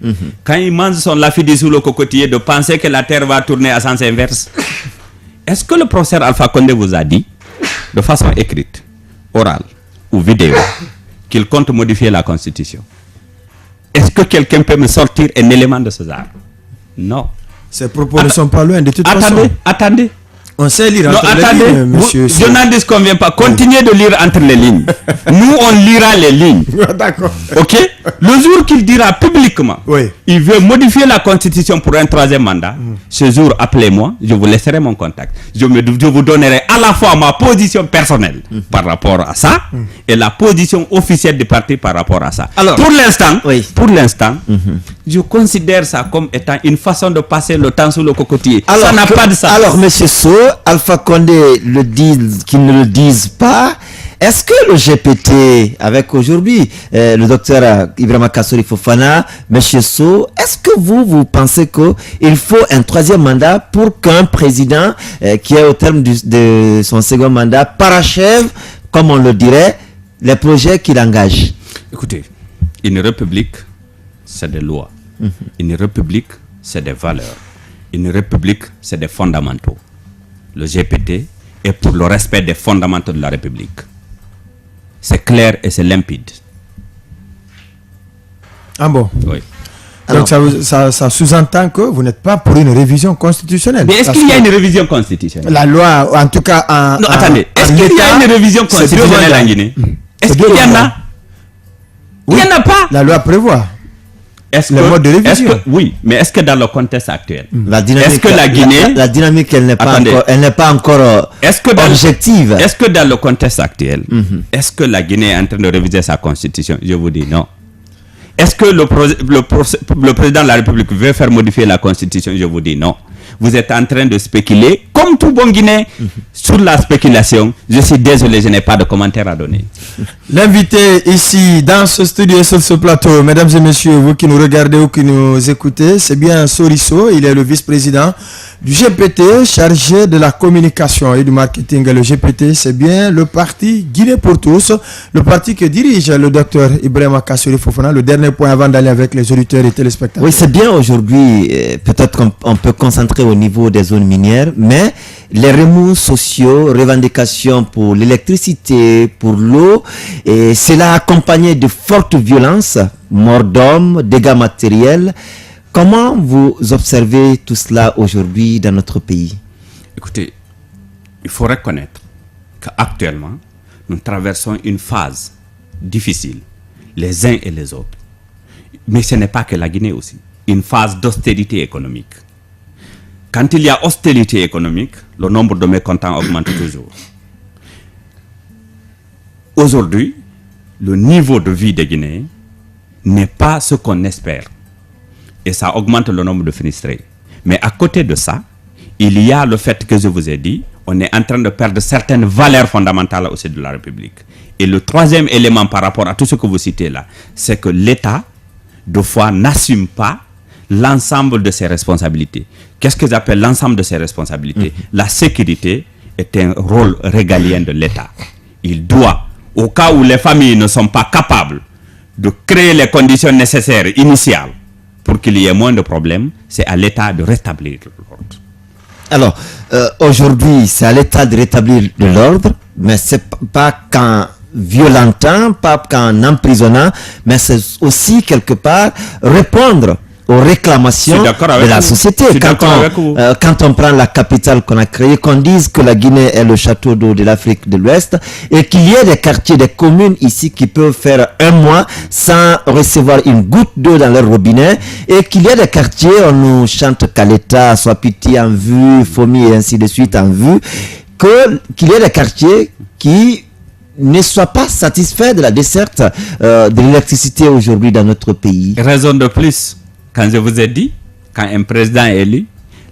quand ils mangent son lafidi sous le cocotier, de penser que la terre va tourner à sens inverse. Est-ce que le professeur Alpha Condé vous a dit, de façon écrite, orale ou vidéo, qu'il compte modifier la Constitution? Est-ce que quelqu'un peut me sortir un élément de ce genre? Non. Ces propos ne sont pas loin de toute façon. Attendez. On sait lire entre les lignes, monsieur. Je n'en disconviens pas. Continuez de lire entre les lignes. Nous, on lira les lignes. D'accord. Ok? Le jour qu'il dira publiquement, il veut modifier la Constitution pour un 3e mandat, ce jour, appelez-moi, je vous laisserai mon contact. Je vous donnerai à la fois ma position personnelle par rapport à ça et la position officielle du parti par rapport à ça. Alors, pour l'instant, je considère ça comme étant une façon de passer le temps sous le cocotier. Ça n'a pas de sens. Alors, monsieur So, Alpha Condé le disent, qu'ils ne le disent pas. Est-ce que le GPT, avec aujourd'hui le docteur Ibrahima Kassori Fofana, monsieur So, est-ce que vous pensez qu'il faut un 3e mandat pour qu'un président qui est au terme de son 2e mandat parachève, comme on le dirait, les projets qu'il engage? Écoutez, une république, c'est des lois. Une république, c'est des valeurs. Une république, c'est des fondamentaux. Le GPT est pour le respect des fondamentaux de la République. C'est clair et c'est limpide. Ah bon? Oui. Donc ça sous-entend que vous n'êtes pas pour une révision constitutionnelle. Mais est-ce qu'il y a une révision constitutionnelle? La loi, en tout cas... Non, attendez. Est-ce qu'il y a une révision constitutionnelle en Guinée? Est-ce qu'il y en a? Oui. Il n'y en a pas. La loi prévoit. Le mode de révision. Oui, mais est-ce que dans le contexte actuel, est-ce que la Guinée, la dynamique, elle n'est pas encore objective? Est-ce que dans le contexte actuel, est-ce que la Guinée est en train de réviser sa constitution? Je vous dis non. Est-ce que le président de la République veut faire modifier la constitution? Je vous dis non. Vous êtes en train de spéculer, comme tout bon Guinéen, sur la spéculation. Je suis désolé, je n'ai pas de commentaire à donner. L'invité ici, dans ce studio et sur ce plateau, mesdames et messieurs, vous qui nous regardez ou qui nous écoutez, c'est bien Soriso. Il est le vice-président du GPT, chargé de la communication et du marketing. Le GPT, c'est bien le parti Guinée pour tous, le parti que dirige le docteur Ibrahima Kassori Fofana. Le dernier point avant d'aller avec les auditeurs et téléspectateurs. Oui, c'est bien aujourd'hui, peut-être qu'on peut concentrer au niveau des zones minières, mais les remous sociaux, revendications pour l'électricité, pour l'eau, et cela accompagné de fortes violences, mort d'hommes, dégâts matériels. Comment vous observez tout cela aujourd'hui dans notre pays? Écoutez, il faut reconnaître qu'actuellement, nous traversons une phase difficile, les uns et les autres. Mais ce n'est pas que la Guinée aussi, une phase d'austérité économique. Quand il y a austérité économique, le nombre de mécontents augmente toujours. Aujourd'hui, le niveau de vie des Guinéens n'est pas ce qu'on espère. Et ça augmente le nombre de frustrés. Mais à côté de ça, il y a le fait que je vous ai dit, on est en train de perdre certaines valeurs fondamentales au sein de la République. Et le 3e élément par rapport à tout ce que vous citez là, c'est que l'État, de fois, n'assume pas l'ensemble de ses responsabilités. Qu'est-ce que j'appelle l'ensemble de ses responsabilités? La sécurité est un rôle régalien de l'État. Il doit, au cas où les familles ne sont pas capables de créer les conditions nécessaires, initiales, pour qu'il y ait moins de problèmes, c'est à l'État de rétablir l'ordre. Alors, aujourd'hui, c'est à l'État de rétablir de l'ordre, mais c'est pas qu'en violentant, pas qu'en emprisonnant, mais c'est aussi quelque part répondre aux réclamations de la société. Quand on prend la capitale qu'on a créée, qu'on dise que la Guinée est le château d'eau de l'Afrique de l'Ouest et qu'il y ait des quartiers, des communes ici qui peuvent faire un mois sans recevoir une goutte d'eau dans leur robinet et qu'il y ait des quartiers, on nous chante Kaleta, Swapiti en vue, Fomi et ainsi de suite en vue, qu'il y ait des quartiers qui ne soient pas satisfaits de la desserte de l'électricité aujourd'hui dans notre pays. Raison de plus, quand je vous ai dit, quand un président est élu,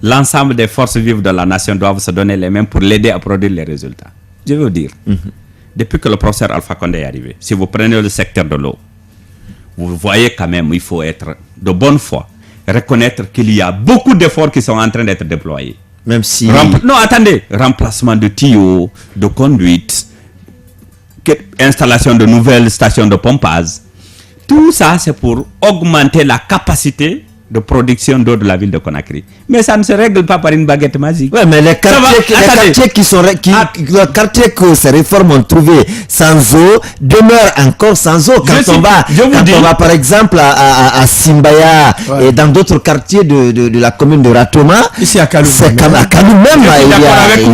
l'ensemble des forces vives de la nation doivent se donner les mains pour l'aider à produire les résultats. Je veux dire, depuis que le professeur Alpha Condé est arrivé, si vous prenez le secteur de l'eau, vous voyez quand même, il faut être de bonne foi, reconnaître qu'il y a beaucoup d'efforts qui sont en train d'être déployés. Même si... Non, attendez, remplacement de tuyaux, de conduites, installation de nouvelles stations de pompage. Tout ça, c'est pour augmenter la capacité de production d'eau de la ville de Conakry. Mais ça ne se règle pas par une baguette magique. Oui, mais les quartiers que ces réformes ont trouvé sans eau demeurent encore sans eau. Quand on va par exemple à Simbaya et dans d'autres quartiers de la commune de Ratoma, ici à Kaloum,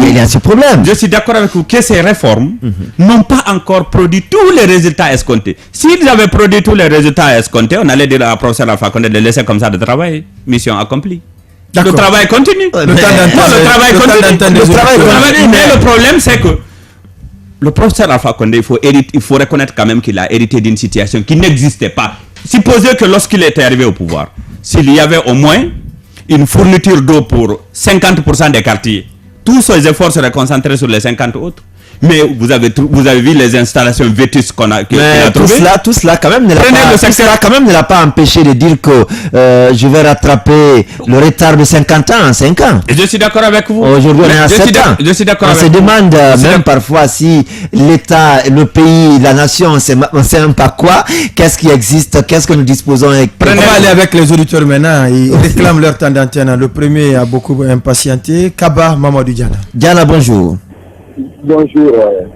il y a ce problème. Je suis d'accord avec vous que ces réformes n'ont pas encore produit tous les résultats escomptés. S'ils avaient produit tous les résultats escomptés, on allait dire à la professeur Alpha Condé de laisser comme ça de travail. Mission accomplie. Le travail continue. Le travail continue. Mais le problème, c'est que le professeur Alpha Condé, il faut reconnaître quand même qu'il a hérité d'une situation qui n'existait pas. Supposez que lorsqu'il était arrivé au pouvoir, s'il y avait au moins une fourniture d'eau pour 50% des quartiers, tous ces efforts seraient concentrés sur les 50 autres. Mais vous avez vu les installations vétustes qu'on a trouvées. Tout cela quand même ne l'a pas empêché de dire que je vais rattraper le retard de 50 ans en 5 ans. Et je suis d'accord avec vous. Aujourd'hui, on est à 7 ans. Je suis d'accord avec vous. On se demande même parfois si l'État, le pays, la nation, on ne sait même pas quoi, qu'est-ce qui existe, qu'est-ce que nous disposons. On va aller avec les auditeurs maintenant. Ils réclament leur temps d'antenne. Le premier a beaucoup impatienté. Kaba Mamadou Diana. Diana, bonjour. Bonjour,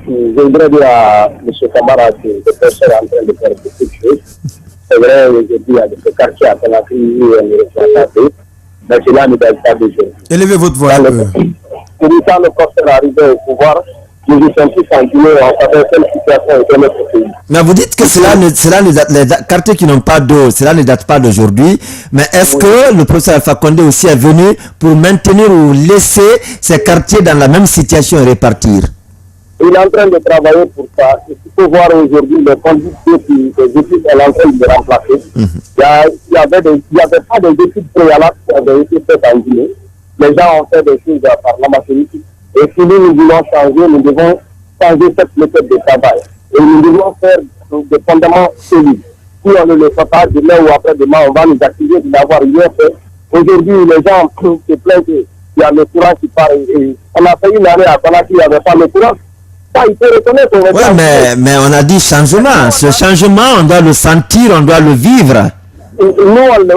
je voudrais dire à M. Kamara que les personnes sont en train de faire beaucoup de choses. C'est vrai, aujourd'hui, il y a des quartiers à Conakry où on ne reçoit pas d'eau, mais cela ne date pas de jour. Élevez votre voix un peu. Quand le professeur est arrivé au pouvoir, nous nous sommes tous en Guinée en savant quelle situation est dans notre pays. Mais vous dites que les quartiers qui n'ont pas d'eau, cela ne date pas d'aujourd'hui. Mais est-ce que le professeur Alpha Condé aussi est venu pour maintenir ou laisser ces quartiers dans la même situation et répartir? Il est en train de travailler pour ça. Il faut voir aujourd'hui les conditions qui est en train de remplacer. Il n'y avait pas d'études préalables qui avaient été faites en Guinée. Les gens ont fait des choses par la maçonnerie. Et si nous voulons changer, nous devons changer cette méthode de travail. Et nous devons faire des fondements solides. Si on ne le fait pas, demain ou après-demain, on va nous accuser de n'avoir rien fait. Aujourd'hui, les gens se plaignent qu'il y a le courant qui part. Et on a fait une année à Conakry, il n'y avait pas le courant. Ça, il faut reconnaître. Oui, mais on a dit changement. Ce changement, on doit le sentir, on doit le vivre. Nous, on le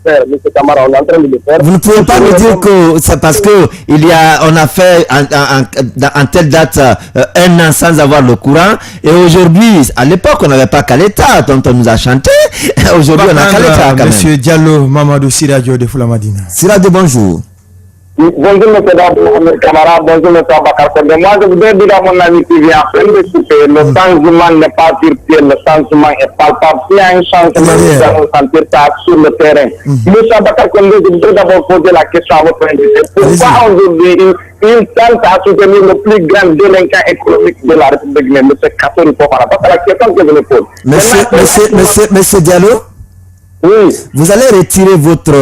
faire, M. Kamara, on est en train de le faire. Vous ne pouvez pas me dire que c'est parce que on a fait en telle date 1 an sans avoir le courant, et aujourd'hui, à l'époque, on n'avait pas Kaleta, dont on nous a chanté. Aujourd'hui, on a Kaleta quand même. Monsieur Diallo Mamadou Siradio de Foulamadina. Siradio, bonjour. Bonjour M. Kamara, bonjour M. Abakar Condé. Moi, je voudrais dire à mon ami qui vient à peine de souper, le changement n'est pas virtuel, le changement est palpable. S'il y a un changement, nous allons sentir ça sur le terrain. M. Abakar Condé, je voudrais d'abord poser la question à votre invité. Pourquoi aujourd'hui il tente à soutenir le plus grand délinquant économique de la République guinéenne, M. Kassori Fofana? Parce que la question que je me pose. Monsieur Diallo? Oui. Vous allez retirer votre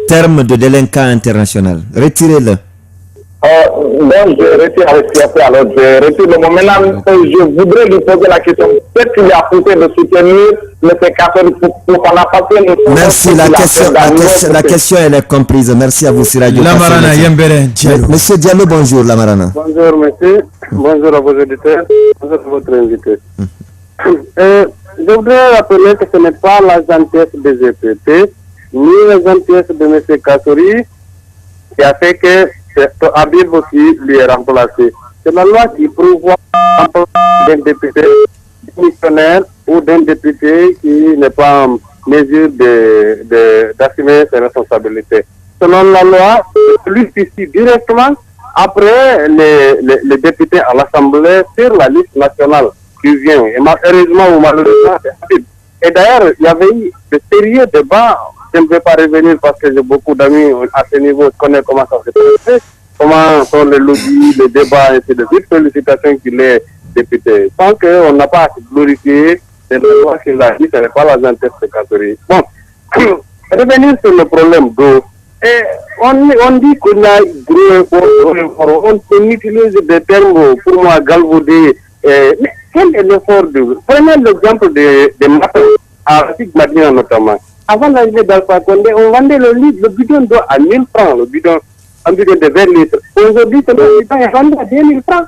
terme de délinquant international. Retirez-le. Non, je retire avec fierté. Alors, je retire le moment. Maintenant, je voudrais lui poser la question. Qu'est-ce qu'il a poussé de soutenir M. Kassori Fofana? Merci. La question, elle est comprise. Merci à vous, Siradio. Lamarana Yembere Diallo. Monsieur Diallo, bonjour, Lamarana. Bonjour, monsieur. Bonjour à vos auditeurs. Bonjour à votre invité. Je voudrais rappeler que ce n'est pas la gentillesse des EPP, ni la gentillesse de M. Kassori qui a fait que Habib aussi lui est remplacé. C'est la loi qui prévoit d'un député démissionnaire ou d'un député qui n'est pas mesure d'assumer ses responsabilités. Selon la loi, lui ici directement après les députés à l'Assemblée sur la liste nationale qui vient. Et heureusement ou malheureusement, c'est rapide. Et d'ailleurs, il y avait eu de sérieux débats. Je ne vais pas revenir parce que j'ai beaucoup d'amis à ce niveau, je connais comment ça s'est passé, comment sont les lobbies, les débats, et ainsi de suite. Félicitations qu'il est député. Tant qu'on n'a pas glorifié, c'est la loi qui l'a dit, ce n'est pas la gentesse de catégorie. Bon, revenir sur le problème d'eau. Et on dit qu'on a on utilise des termes pour moi galvaudés. Mais quel est l'effort de... Prenez l'exemple des matins à Rafik Madina notamment. Avant d'arriver d'Alpha Condé, on vendait le bidon d'eau à 1000 francs, un bidon de 20 litres. Aujourd'hui, ce bidon est vendu à 2000 francs.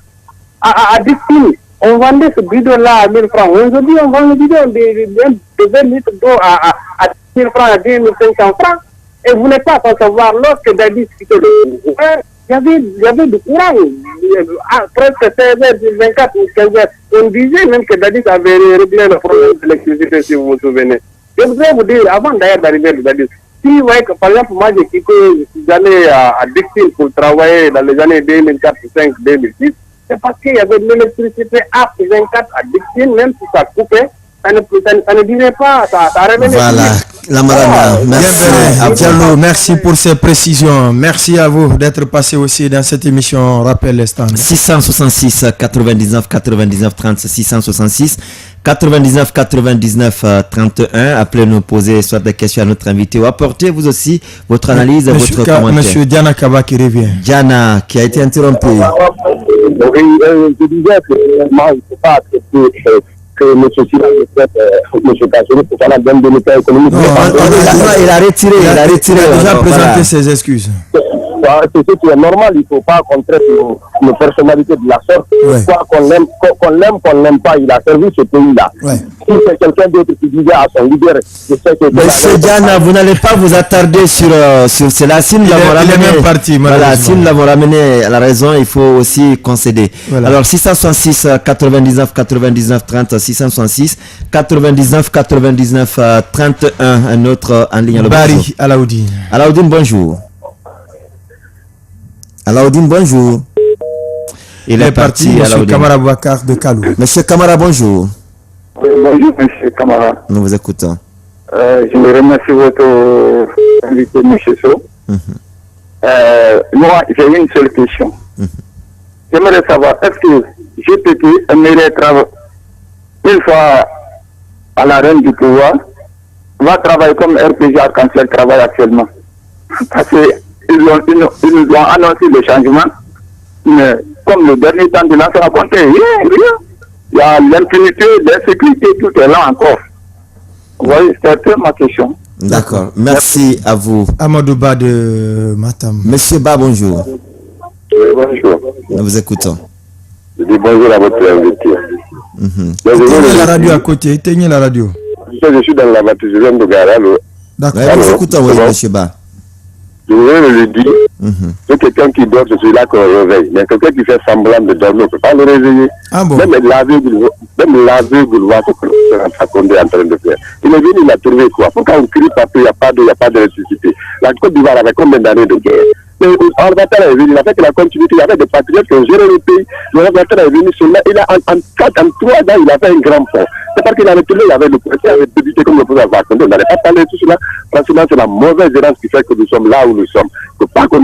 À 10 000. On vendait ce bidon-là à 1000 francs. Aujourd'hui, on vend le bidon de 20 litres d'eau à 10 000 francs, à 10 500 francs. Et vous n'êtes pas sans savoir, lorsque Dadis quittait le pouvoir, il y avait du courant. Presque 16h, 24 ou 15h. On disait même que Dadis avait réglé le problème de l'électricité, si vous vous souvenez. Je voudrais vous dire, avant d'ailleurs d'arriver à Dadis, si vous voyez que par exemple, moi j'ai quitté, je suis allé à Dixil pour travailler dans les années 2004, 2005, 2006, c'est parce qu'il y avait de l'électricité à 24 à Dixil, même si ça coupait. Ça ne dirait pas, ça revenait. Voilà, la Marana, merci. Merci pour ces précisions. Merci à vous d'être passé aussi dans cette émission Rappel les stands. 666 99 99 30 666 99 99 31. Appelez-nous, poser soit des questions à notre invité ou apportez vous aussi votre analyse, votre commentaire. Monsieur Diana Kaba qui revient. Diana qui a été interrompu. Je disais que moi, il ne faut pas accepter que M. Sila M. Kassori, pour la donne de l'État économique. Il a retiré. Il a déjà présenté ses excuses. C'est ce qui est normal, il ne faut pas contrer nos personnalités de la sorte. Soit qu'on l'aime pas, il a servi ce pays-là. Si c'est quelqu'un d'autre qui disait à son leader, je sais que... Monsieur Diana, vous n'allez pas vous attarder sur cela. Si nous l'avons ramené, si nous l'avons ramené à la raison, il faut aussi concéder. Voilà. Alors 666 99 99 30, 666 99 99 31, un autre en ligne. Barry Alaoudine. Alaoudine, bonjour. Alaoudine, bonjour. Il est parti. Monsieur Kamara Bouakar de Kalou. Monsieur Kamara, bonjour. Bonjour, monsieur Kamara. Nous vous écoutons. Je me remercie votre invité, monsieur So. Moi, j'ai une seule question. J'aimerais savoir, est-ce que GPT aimerait travailler une fois à la reine du pouvoir, va travailler comme RPGA quand elle travaille actuellement? Parce qu'ils nous ont annoncé le changement, mais comme le dernier temps de l'an, ça n'a compté rien. Il y a l'impunité, l'insécurité, tout est là encore. Vous voyez, c'était ma question. D'accord, merci à vous. Amadou Ba de Matam. Monsieur Ba, bonjour. Oui, bonjour. Nous vous écoutons. Je dis bonjour à votre invité. Éteignez la radio à côté, éteignez la radio. Je suis dans la voiture, je viens de garer. D'accord. Nous vous écoutons, oui, monsieur Ba. Je voudrais le dire, c'est quelqu'un qui dort, c'est celui-là qu'on réveille. Mais quelqu'un qui fait semblant de dormir, on ne peut pas le réveiller. Ah bon? Même l'aveugle voit ce que le Condé est en train de faire. Il est venu, il a trouvé quoi? Pourquoi on crie partout, il n'y a pas d'eau, il n'y a pas d'électricité? La Côte d'Ivoire avait combien d'années de guerre? L'Orbatar est venu, il a fait que la continuité, il y avait des patriotes qui ont géré le pays. L'Orbatar est venu seulement, il a en 3 ans, il a fait un grand pont. C'est parce qu'il avait tourné, il avait le procès, il avait débuté comme le président Vakonde. On n'allait pas parler de tout cela. Franchement, c'est la mauvaise gérance qui fait que nous sommes là où nous sommes. Il ne faut pas qu'on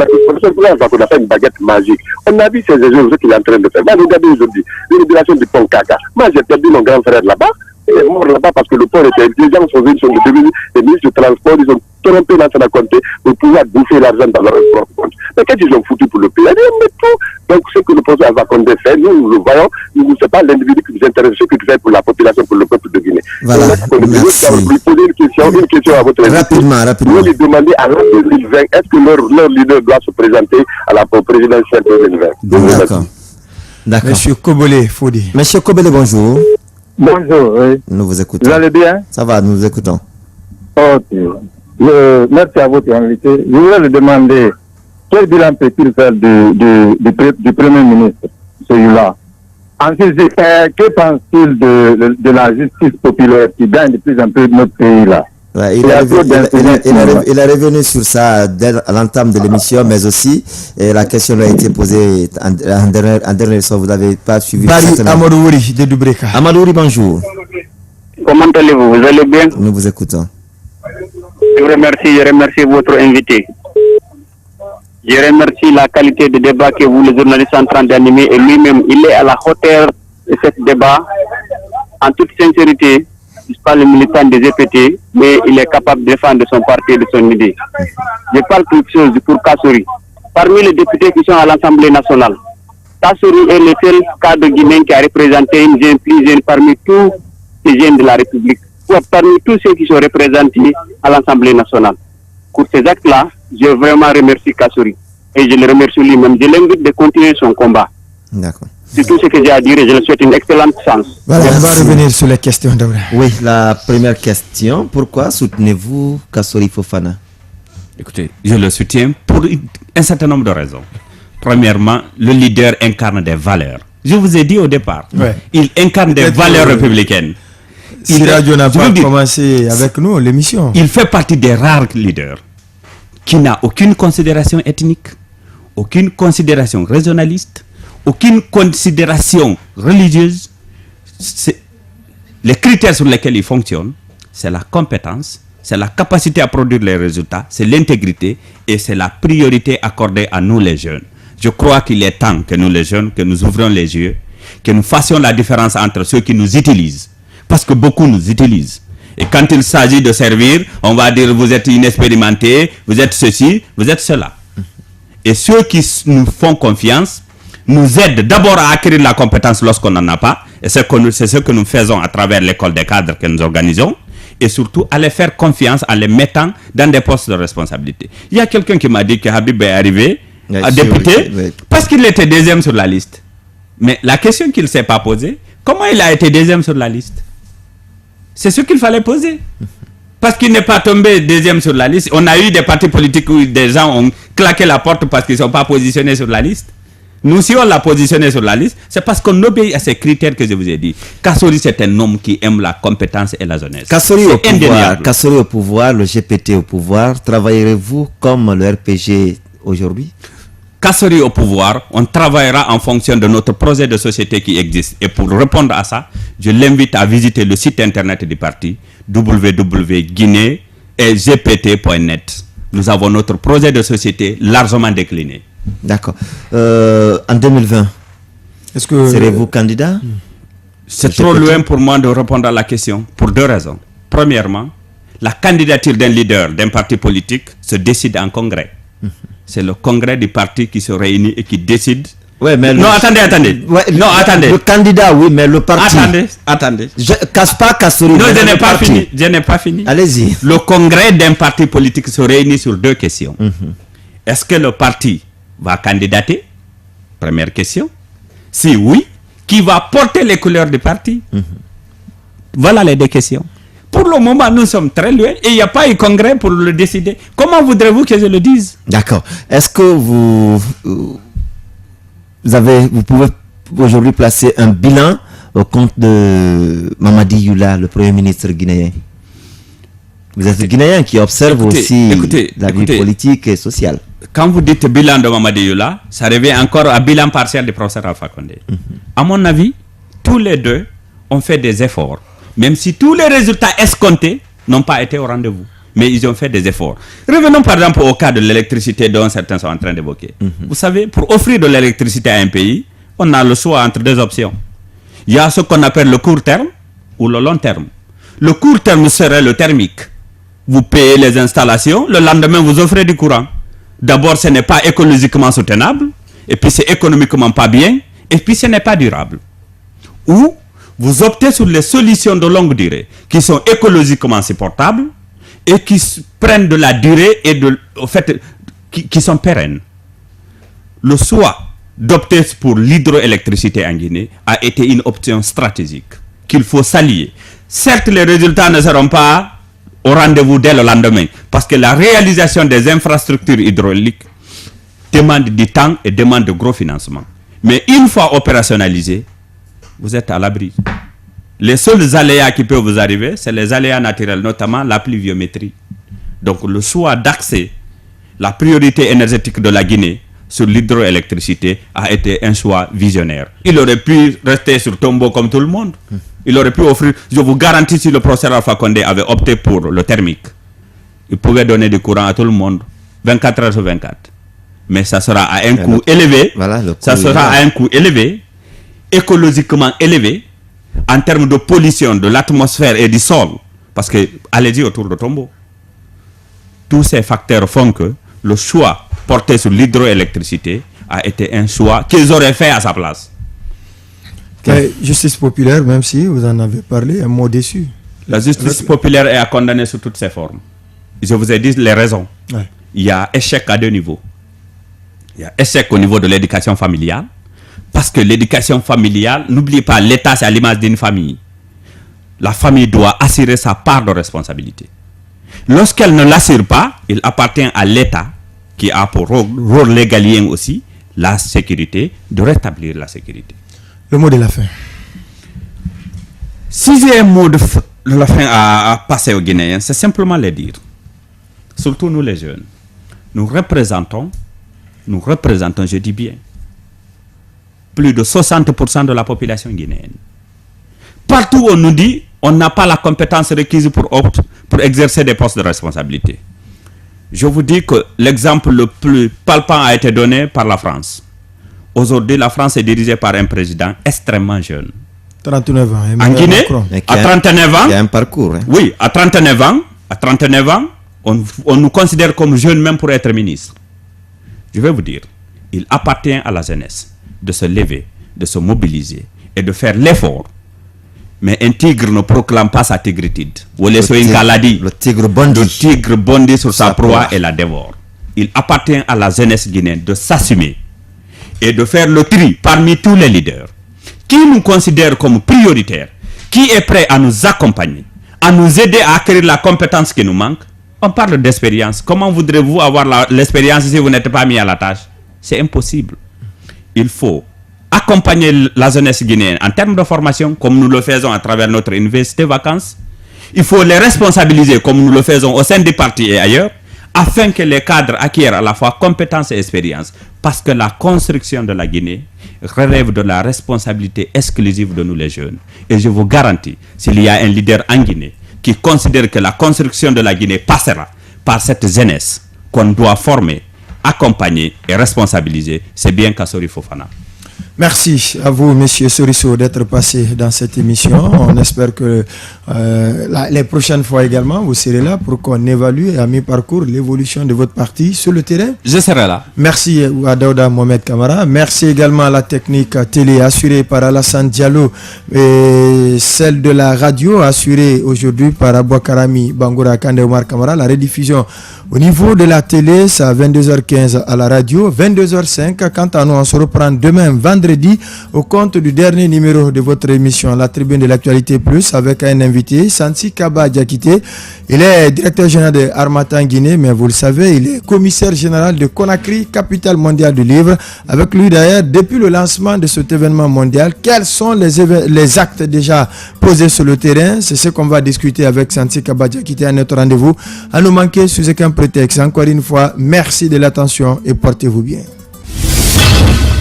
a fait une baguette magique. On a vu ces erreurs qu'il est en train de faire. Moi, regardez aujourd'hui, l'inauguration du pont Kaka. Moi, j'ai perdu mon grand frère là-bas. Il est mort là-bas parce que le pont était... Les gens sont venus, sont devenus des ministres du transport, ils ont trompé l'ancien compte pour pouvoir bouffer l'argent dans leur propre compte. Mais qu'est-ce qu'ils ont foutu pour le pays? Mais tout. Donc, ce que le président Vakonde fait, nous le voyons, ce n'est pas l'individu qui nous intéresse, ce qu'il fait pour la population, pour le peuple de Guinée. Voilà. Merci. Vous lui posez une question à votre invité. Rapidement. Vous lui demandez à l'an 2020, est-ce que leur leader doit se présenter à la présidentielle 2020? D'accord. Monsieur Kobole Fodi. Monsieur Kobole, bonjour. Bonjour, oui. Nous vous écoutons. Vous allez bien? Ça va, nous vous écoutons. Ok. Merci à votre invité. Je voulais le demander, quel bilan peut-il faire du Premier ministre, celui-là? Ensuite, que pense-t-il de la justice populaire qui gagne de plus en plus notre pays-là? Ouais, il est revenu sur ça à l'entame de l'émission, mais aussi la question a été posée en dernière fois. Vous n'avez pas suivi. Amadouri de Dubreka. Amadouri, bonjour. Comment allez-vous? Vous allez bien? Nous vous écoutons. Je remercie votre invité. Je remercie la qualité de débat que vous, les journalistes, sont en train d'animer, et lui-même, il est à la hauteur de ce débat. En toute sincérité, je ne suis pas le militant des EPT, mais il est capable de défendre son parti et de son idée. Je parle quelque chose pour Kassory. Parmi les députés qui sont à l'Assemblée nationale, Kassory est le seul cadre guinéen qui a représenté une jeune plus jeune parmi tous les jeunes de la République, ou parmi tous ceux qui sont représentés à l'Assemblée nationale. Pour ces actes-là, je vraiment remercie Kassory. Et je le remercie lui-même. Je l'invite de continuer son combat. D'accord. C'est tout ce que j'ai à dire et je le souhaite une excellente chance. Voilà, on va revenir sur les questions d'abord. Oui, la première question. Pourquoi soutenez-vous Kassory Fofana? Écoutez, je le soutiens pour un certain nombre de raisons. Premièrement, le leader incarne des valeurs. Je vous ai dit au départ, il incarne des valeurs républicaines. Si Radio n'a pas commencé avec nous l'émission. Il fait partie des rares leaders qui n'a aucune considération ethnique, aucune considération régionaliste, aucune considération religieuse. Les critères sur lesquels il fonctionne, c'est la compétence, c'est la capacité à produire les résultats, c'est l'intégrité et c'est la priorité accordée à nous les jeunes. Je crois qu'il est temps que nous les jeunes, que nous ouvrions les yeux, que nous fassions la différence entre ceux qui nous utilisent. Parce que beaucoup nous utilisent. Et quand il s'agit de servir, on va dire vous êtes inexpérimenté, vous êtes ceci, vous êtes cela. Et ceux qui nous font confiance nous aident d'abord à acquérir la compétence lorsqu'on n'en a pas. Et c'est ce que nous faisons à travers l'école des cadres que nous organisons. Et surtout à les faire confiance en les mettant dans des postes de responsabilité. Il y a quelqu'un qui m'a dit que Habib est arrivé à député parce qu'il était deuxième sur la liste. Mais la question qu'il ne s'est pas posée, comment il a été deuxième sur la liste? C'est ce qu'il fallait poser. Parce qu'il n'est pas tombé deuxième sur la liste. On a eu des partis politiques où des gens ont claqué la porte parce qu'ils ne sont pas positionnés sur la liste. Nous, si on l'a positionné sur la liste, c'est parce qu'on obéit à ces critères que je vous ai dit. Kassory, c'est un homme qui aime la compétence et la jeunesse. Kassory au pouvoir, le GPT au pouvoir. Travaillerez-vous comme le RPG aujourd'hui? Kassory au pouvoir, on travaillera en fonction de notre projet de société qui existe. Et pour répondre à ça, je l'invite à visiter le site internet du parti www.guinée-gpt.net. Nous avons notre projet de société largement décliné. D'accord. En 2020, serez-vous candidat? C'est trop loin pour moi de répondre à la question pour deux raisons. Premièrement, la candidature d'un leader d'un parti politique se décide en congrès. C'est le congrès du parti qui se réunit et qui décide. Ouais, mais non, attendez. Ouais, non, attendez. Le candidat, oui, mais le parti. Attendez. Je casse pas Kassory. Non, je n'ai pas fini. Allez-y. Le congrès d'un parti politique se réunit sur deux questions. Est-ce que le parti va candidater? Première question. Si oui, qui va porter les couleurs du parti? Voilà les deux questions. Pour le moment, nous sommes très loin et il n'y a pas eu congrès pour le décider. Comment voudrez-vous que je le dise? D'accord. Est-ce que vous pouvez aujourd'hui placer un bilan au compte de Mamadi Youla, le Premier ministre guinéen? Vous êtes guinéen qui observe aussi la vie politique et sociale. Quand vous dites bilan de Mamadi Youla, ça revient encore à bilan partiel du professeur Alpha Condé. À mon avis, tous les deux ont fait des efforts. Même si tous les résultats escomptés n'ont pas été au rendez-vous. Mais ils ont fait des efforts. Revenons par exemple au cas de l'électricité dont certains sont en train d'évoquer. Vous savez, pour offrir de l'électricité à un pays, on a le choix entre deux options. Il y a ce qu'on appelle le court terme ou le long terme. Le court terme serait le thermique. Vous payez les installations, le lendemain vous offrez du courant. D'abord, ce n'est pas écologiquement soutenable, et puis c'est économiquement pas bien, et puis ce n'est pas durable. Ou vous optez sur les solutions de longue durée qui sont écologiquement supportables et qui prennent de la durée et qui sont pérennes. Le choix d'opter pour l'hydroélectricité en Guinée a été une option stratégique qu'il faut saluer. Certes, les résultats ne seront pas au rendez-vous dès le lendemain parce que la réalisation des infrastructures hydrauliques demande du temps et demande de gros financements. Mais une fois opérationnalisé, vous êtes à l'abri. Les seuls aléas qui peuvent vous arriver, c'est les aléas naturels, notamment la pluviométrie. Donc le choix d'axer la priorité énergétique de la Guinée sur l'hydroélectricité a été un choix visionnaire. Il aurait pu rester sur tombeau comme tout le monde. Il aurait pu offrir, je vous garantis, si le professeur Alpha Condé avait opté pour le thermique, il pouvait donner du courant à tout le monde, 24 heures sur 24. Mais ça sera à un coût élevé, ça sera à un coût élevé, écologiquement élevé, en termes de pollution de l'atmosphère et du sol. Parce que, allez-y autour de Tombeau. Tous ces facteurs font que le choix porté sur l'hydroélectricité a été un choix qu'ils auraient fait à sa place. Justice populaire, même si vous en avez parlé, un mot déçu. La justice populaire est à condamner sous toutes ses formes. Je vous ai dit les raisons. Ouais. Il y a échec à deux niveaux. Il y a échec au niveau de l'éducation familiale. Parce que l'éducation familiale, n'oubliez pas, l'État c'est à l'image d'une famille. La famille doit assurer sa part de responsabilité. Lorsqu'elle ne l'assure pas, il appartient à l'État, qui a pour rôle légalien aussi, la sécurité, de rétablir la sécurité. Le mot de la fin. Si j'ai un mot de la fin à passer aux Guinéens, c'est simplement les dire. Surtout nous les jeunes. Nous représentons, je dis bien, plus de 60% de la population guinéenne. Partout où on nous dit on n'a pas la compétence requise pour exercer des postes de responsabilité. Je vous dis que l'exemple le plus palpant a été donné par la France. Aujourd'hui, la France est dirigée par un président extrêmement jeune. 39 ans. En Guinée, à 39 ans, il y a un parcours. Hein. Oui, à 39 ans, on nous considère comme jeunes même pour être ministre. Je vais vous dire, il appartient à la jeunesse de se lever, de se mobiliser et de faire l'effort. Mais un tigre ne proclame pas sa tigritude. Le tigre bondit sur sa proie et la dévore. Il appartient à la jeunesse guinéenne de s'assumer et de faire le tri parmi tous les leaders qui nous considèrent comme prioritaires, qui est prêt à nous accompagner, à nous aider à acquérir la compétence qui nous manque. On parle d'expérience. Comment voudrez-vous avoir l'expérience si vous n'êtes pas mis à la tâche? C'est impossible. Il faut accompagner la jeunesse guinéenne en termes de formation, comme nous le faisons à travers notre université vacances. Il faut les responsabiliser, comme nous le faisons au sein des partis et ailleurs, afin que les cadres acquièrent à la fois compétences et expérience. Parce que la construction de la Guinée relève de la responsabilité exclusive de nous les jeunes. Et je vous garantis, s'il y a un leader en Guinée qui considère que la construction de la Guinée passera par cette jeunesse qu'on doit former, accompagner et responsabiliser, c'est bien Kassori Fofana. Merci à vous, Monsieur Soriso, d'être passé dans cette émission. On espère que les prochaines fois également, vous serez là pour qu'on évalue à mi-parcours l'évolution de votre parti sur le terrain. Je serai là. Merci à Daouda Mohamed Kamara. Merci également à la technique télé assurée par Alassane Diallo et celle de la radio assurée aujourd'hui par Abouakarami Bangoura Kande Omar Kamara. La rediffusion au niveau de la télé, c'est à 22h15 à la radio, 22h05. Quant à nous, on se reprend demain, vendredi, au compte du dernier numéro de votre émission, La Tribune de l'Actualité Plus, avec un invité, Santi Kaba Diakité. Il est directeur général de Harmattan Guinée, mais vous le savez, il est commissaire général de Conakry, capitale mondiale du livre. Avec lui d'ailleurs, depuis le lancement de cet événement mondial, quels sont les actes déjà posés sur le terrain? C'est ce qu'on va discuter avec Santi Kaba Diakité à notre rendez-vous. À nous manquer sous aucun prétexte. Encore une fois, merci de l'attention et portez-vous bien.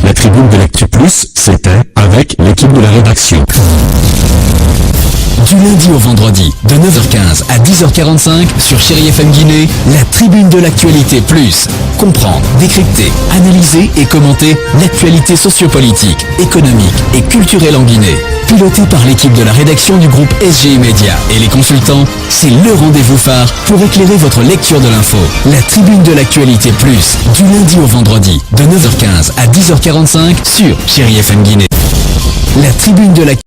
La Tribune de l'Actu Plus, c'était avec l'équipe de la rédaction. Du lundi au vendredi, de 9h15 à 10h45 sur Chéri FM Guinée, la Tribune de l'Actualité Plus. Comprendre, décrypter, analyser et commenter l'actualité sociopolitique, économique et culturelle en Guinée. Piloté par l'équipe de la rédaction du groupe SGI Média et les consultants, c'est le rendez-vous phare pour éclairer votre lecture de l'info. La Tribune de l'Actualité Plus, du lundi au vendredi, de 9h15 à 10h45 sur Chéri FM Guinée. La Tribune de l'Actualité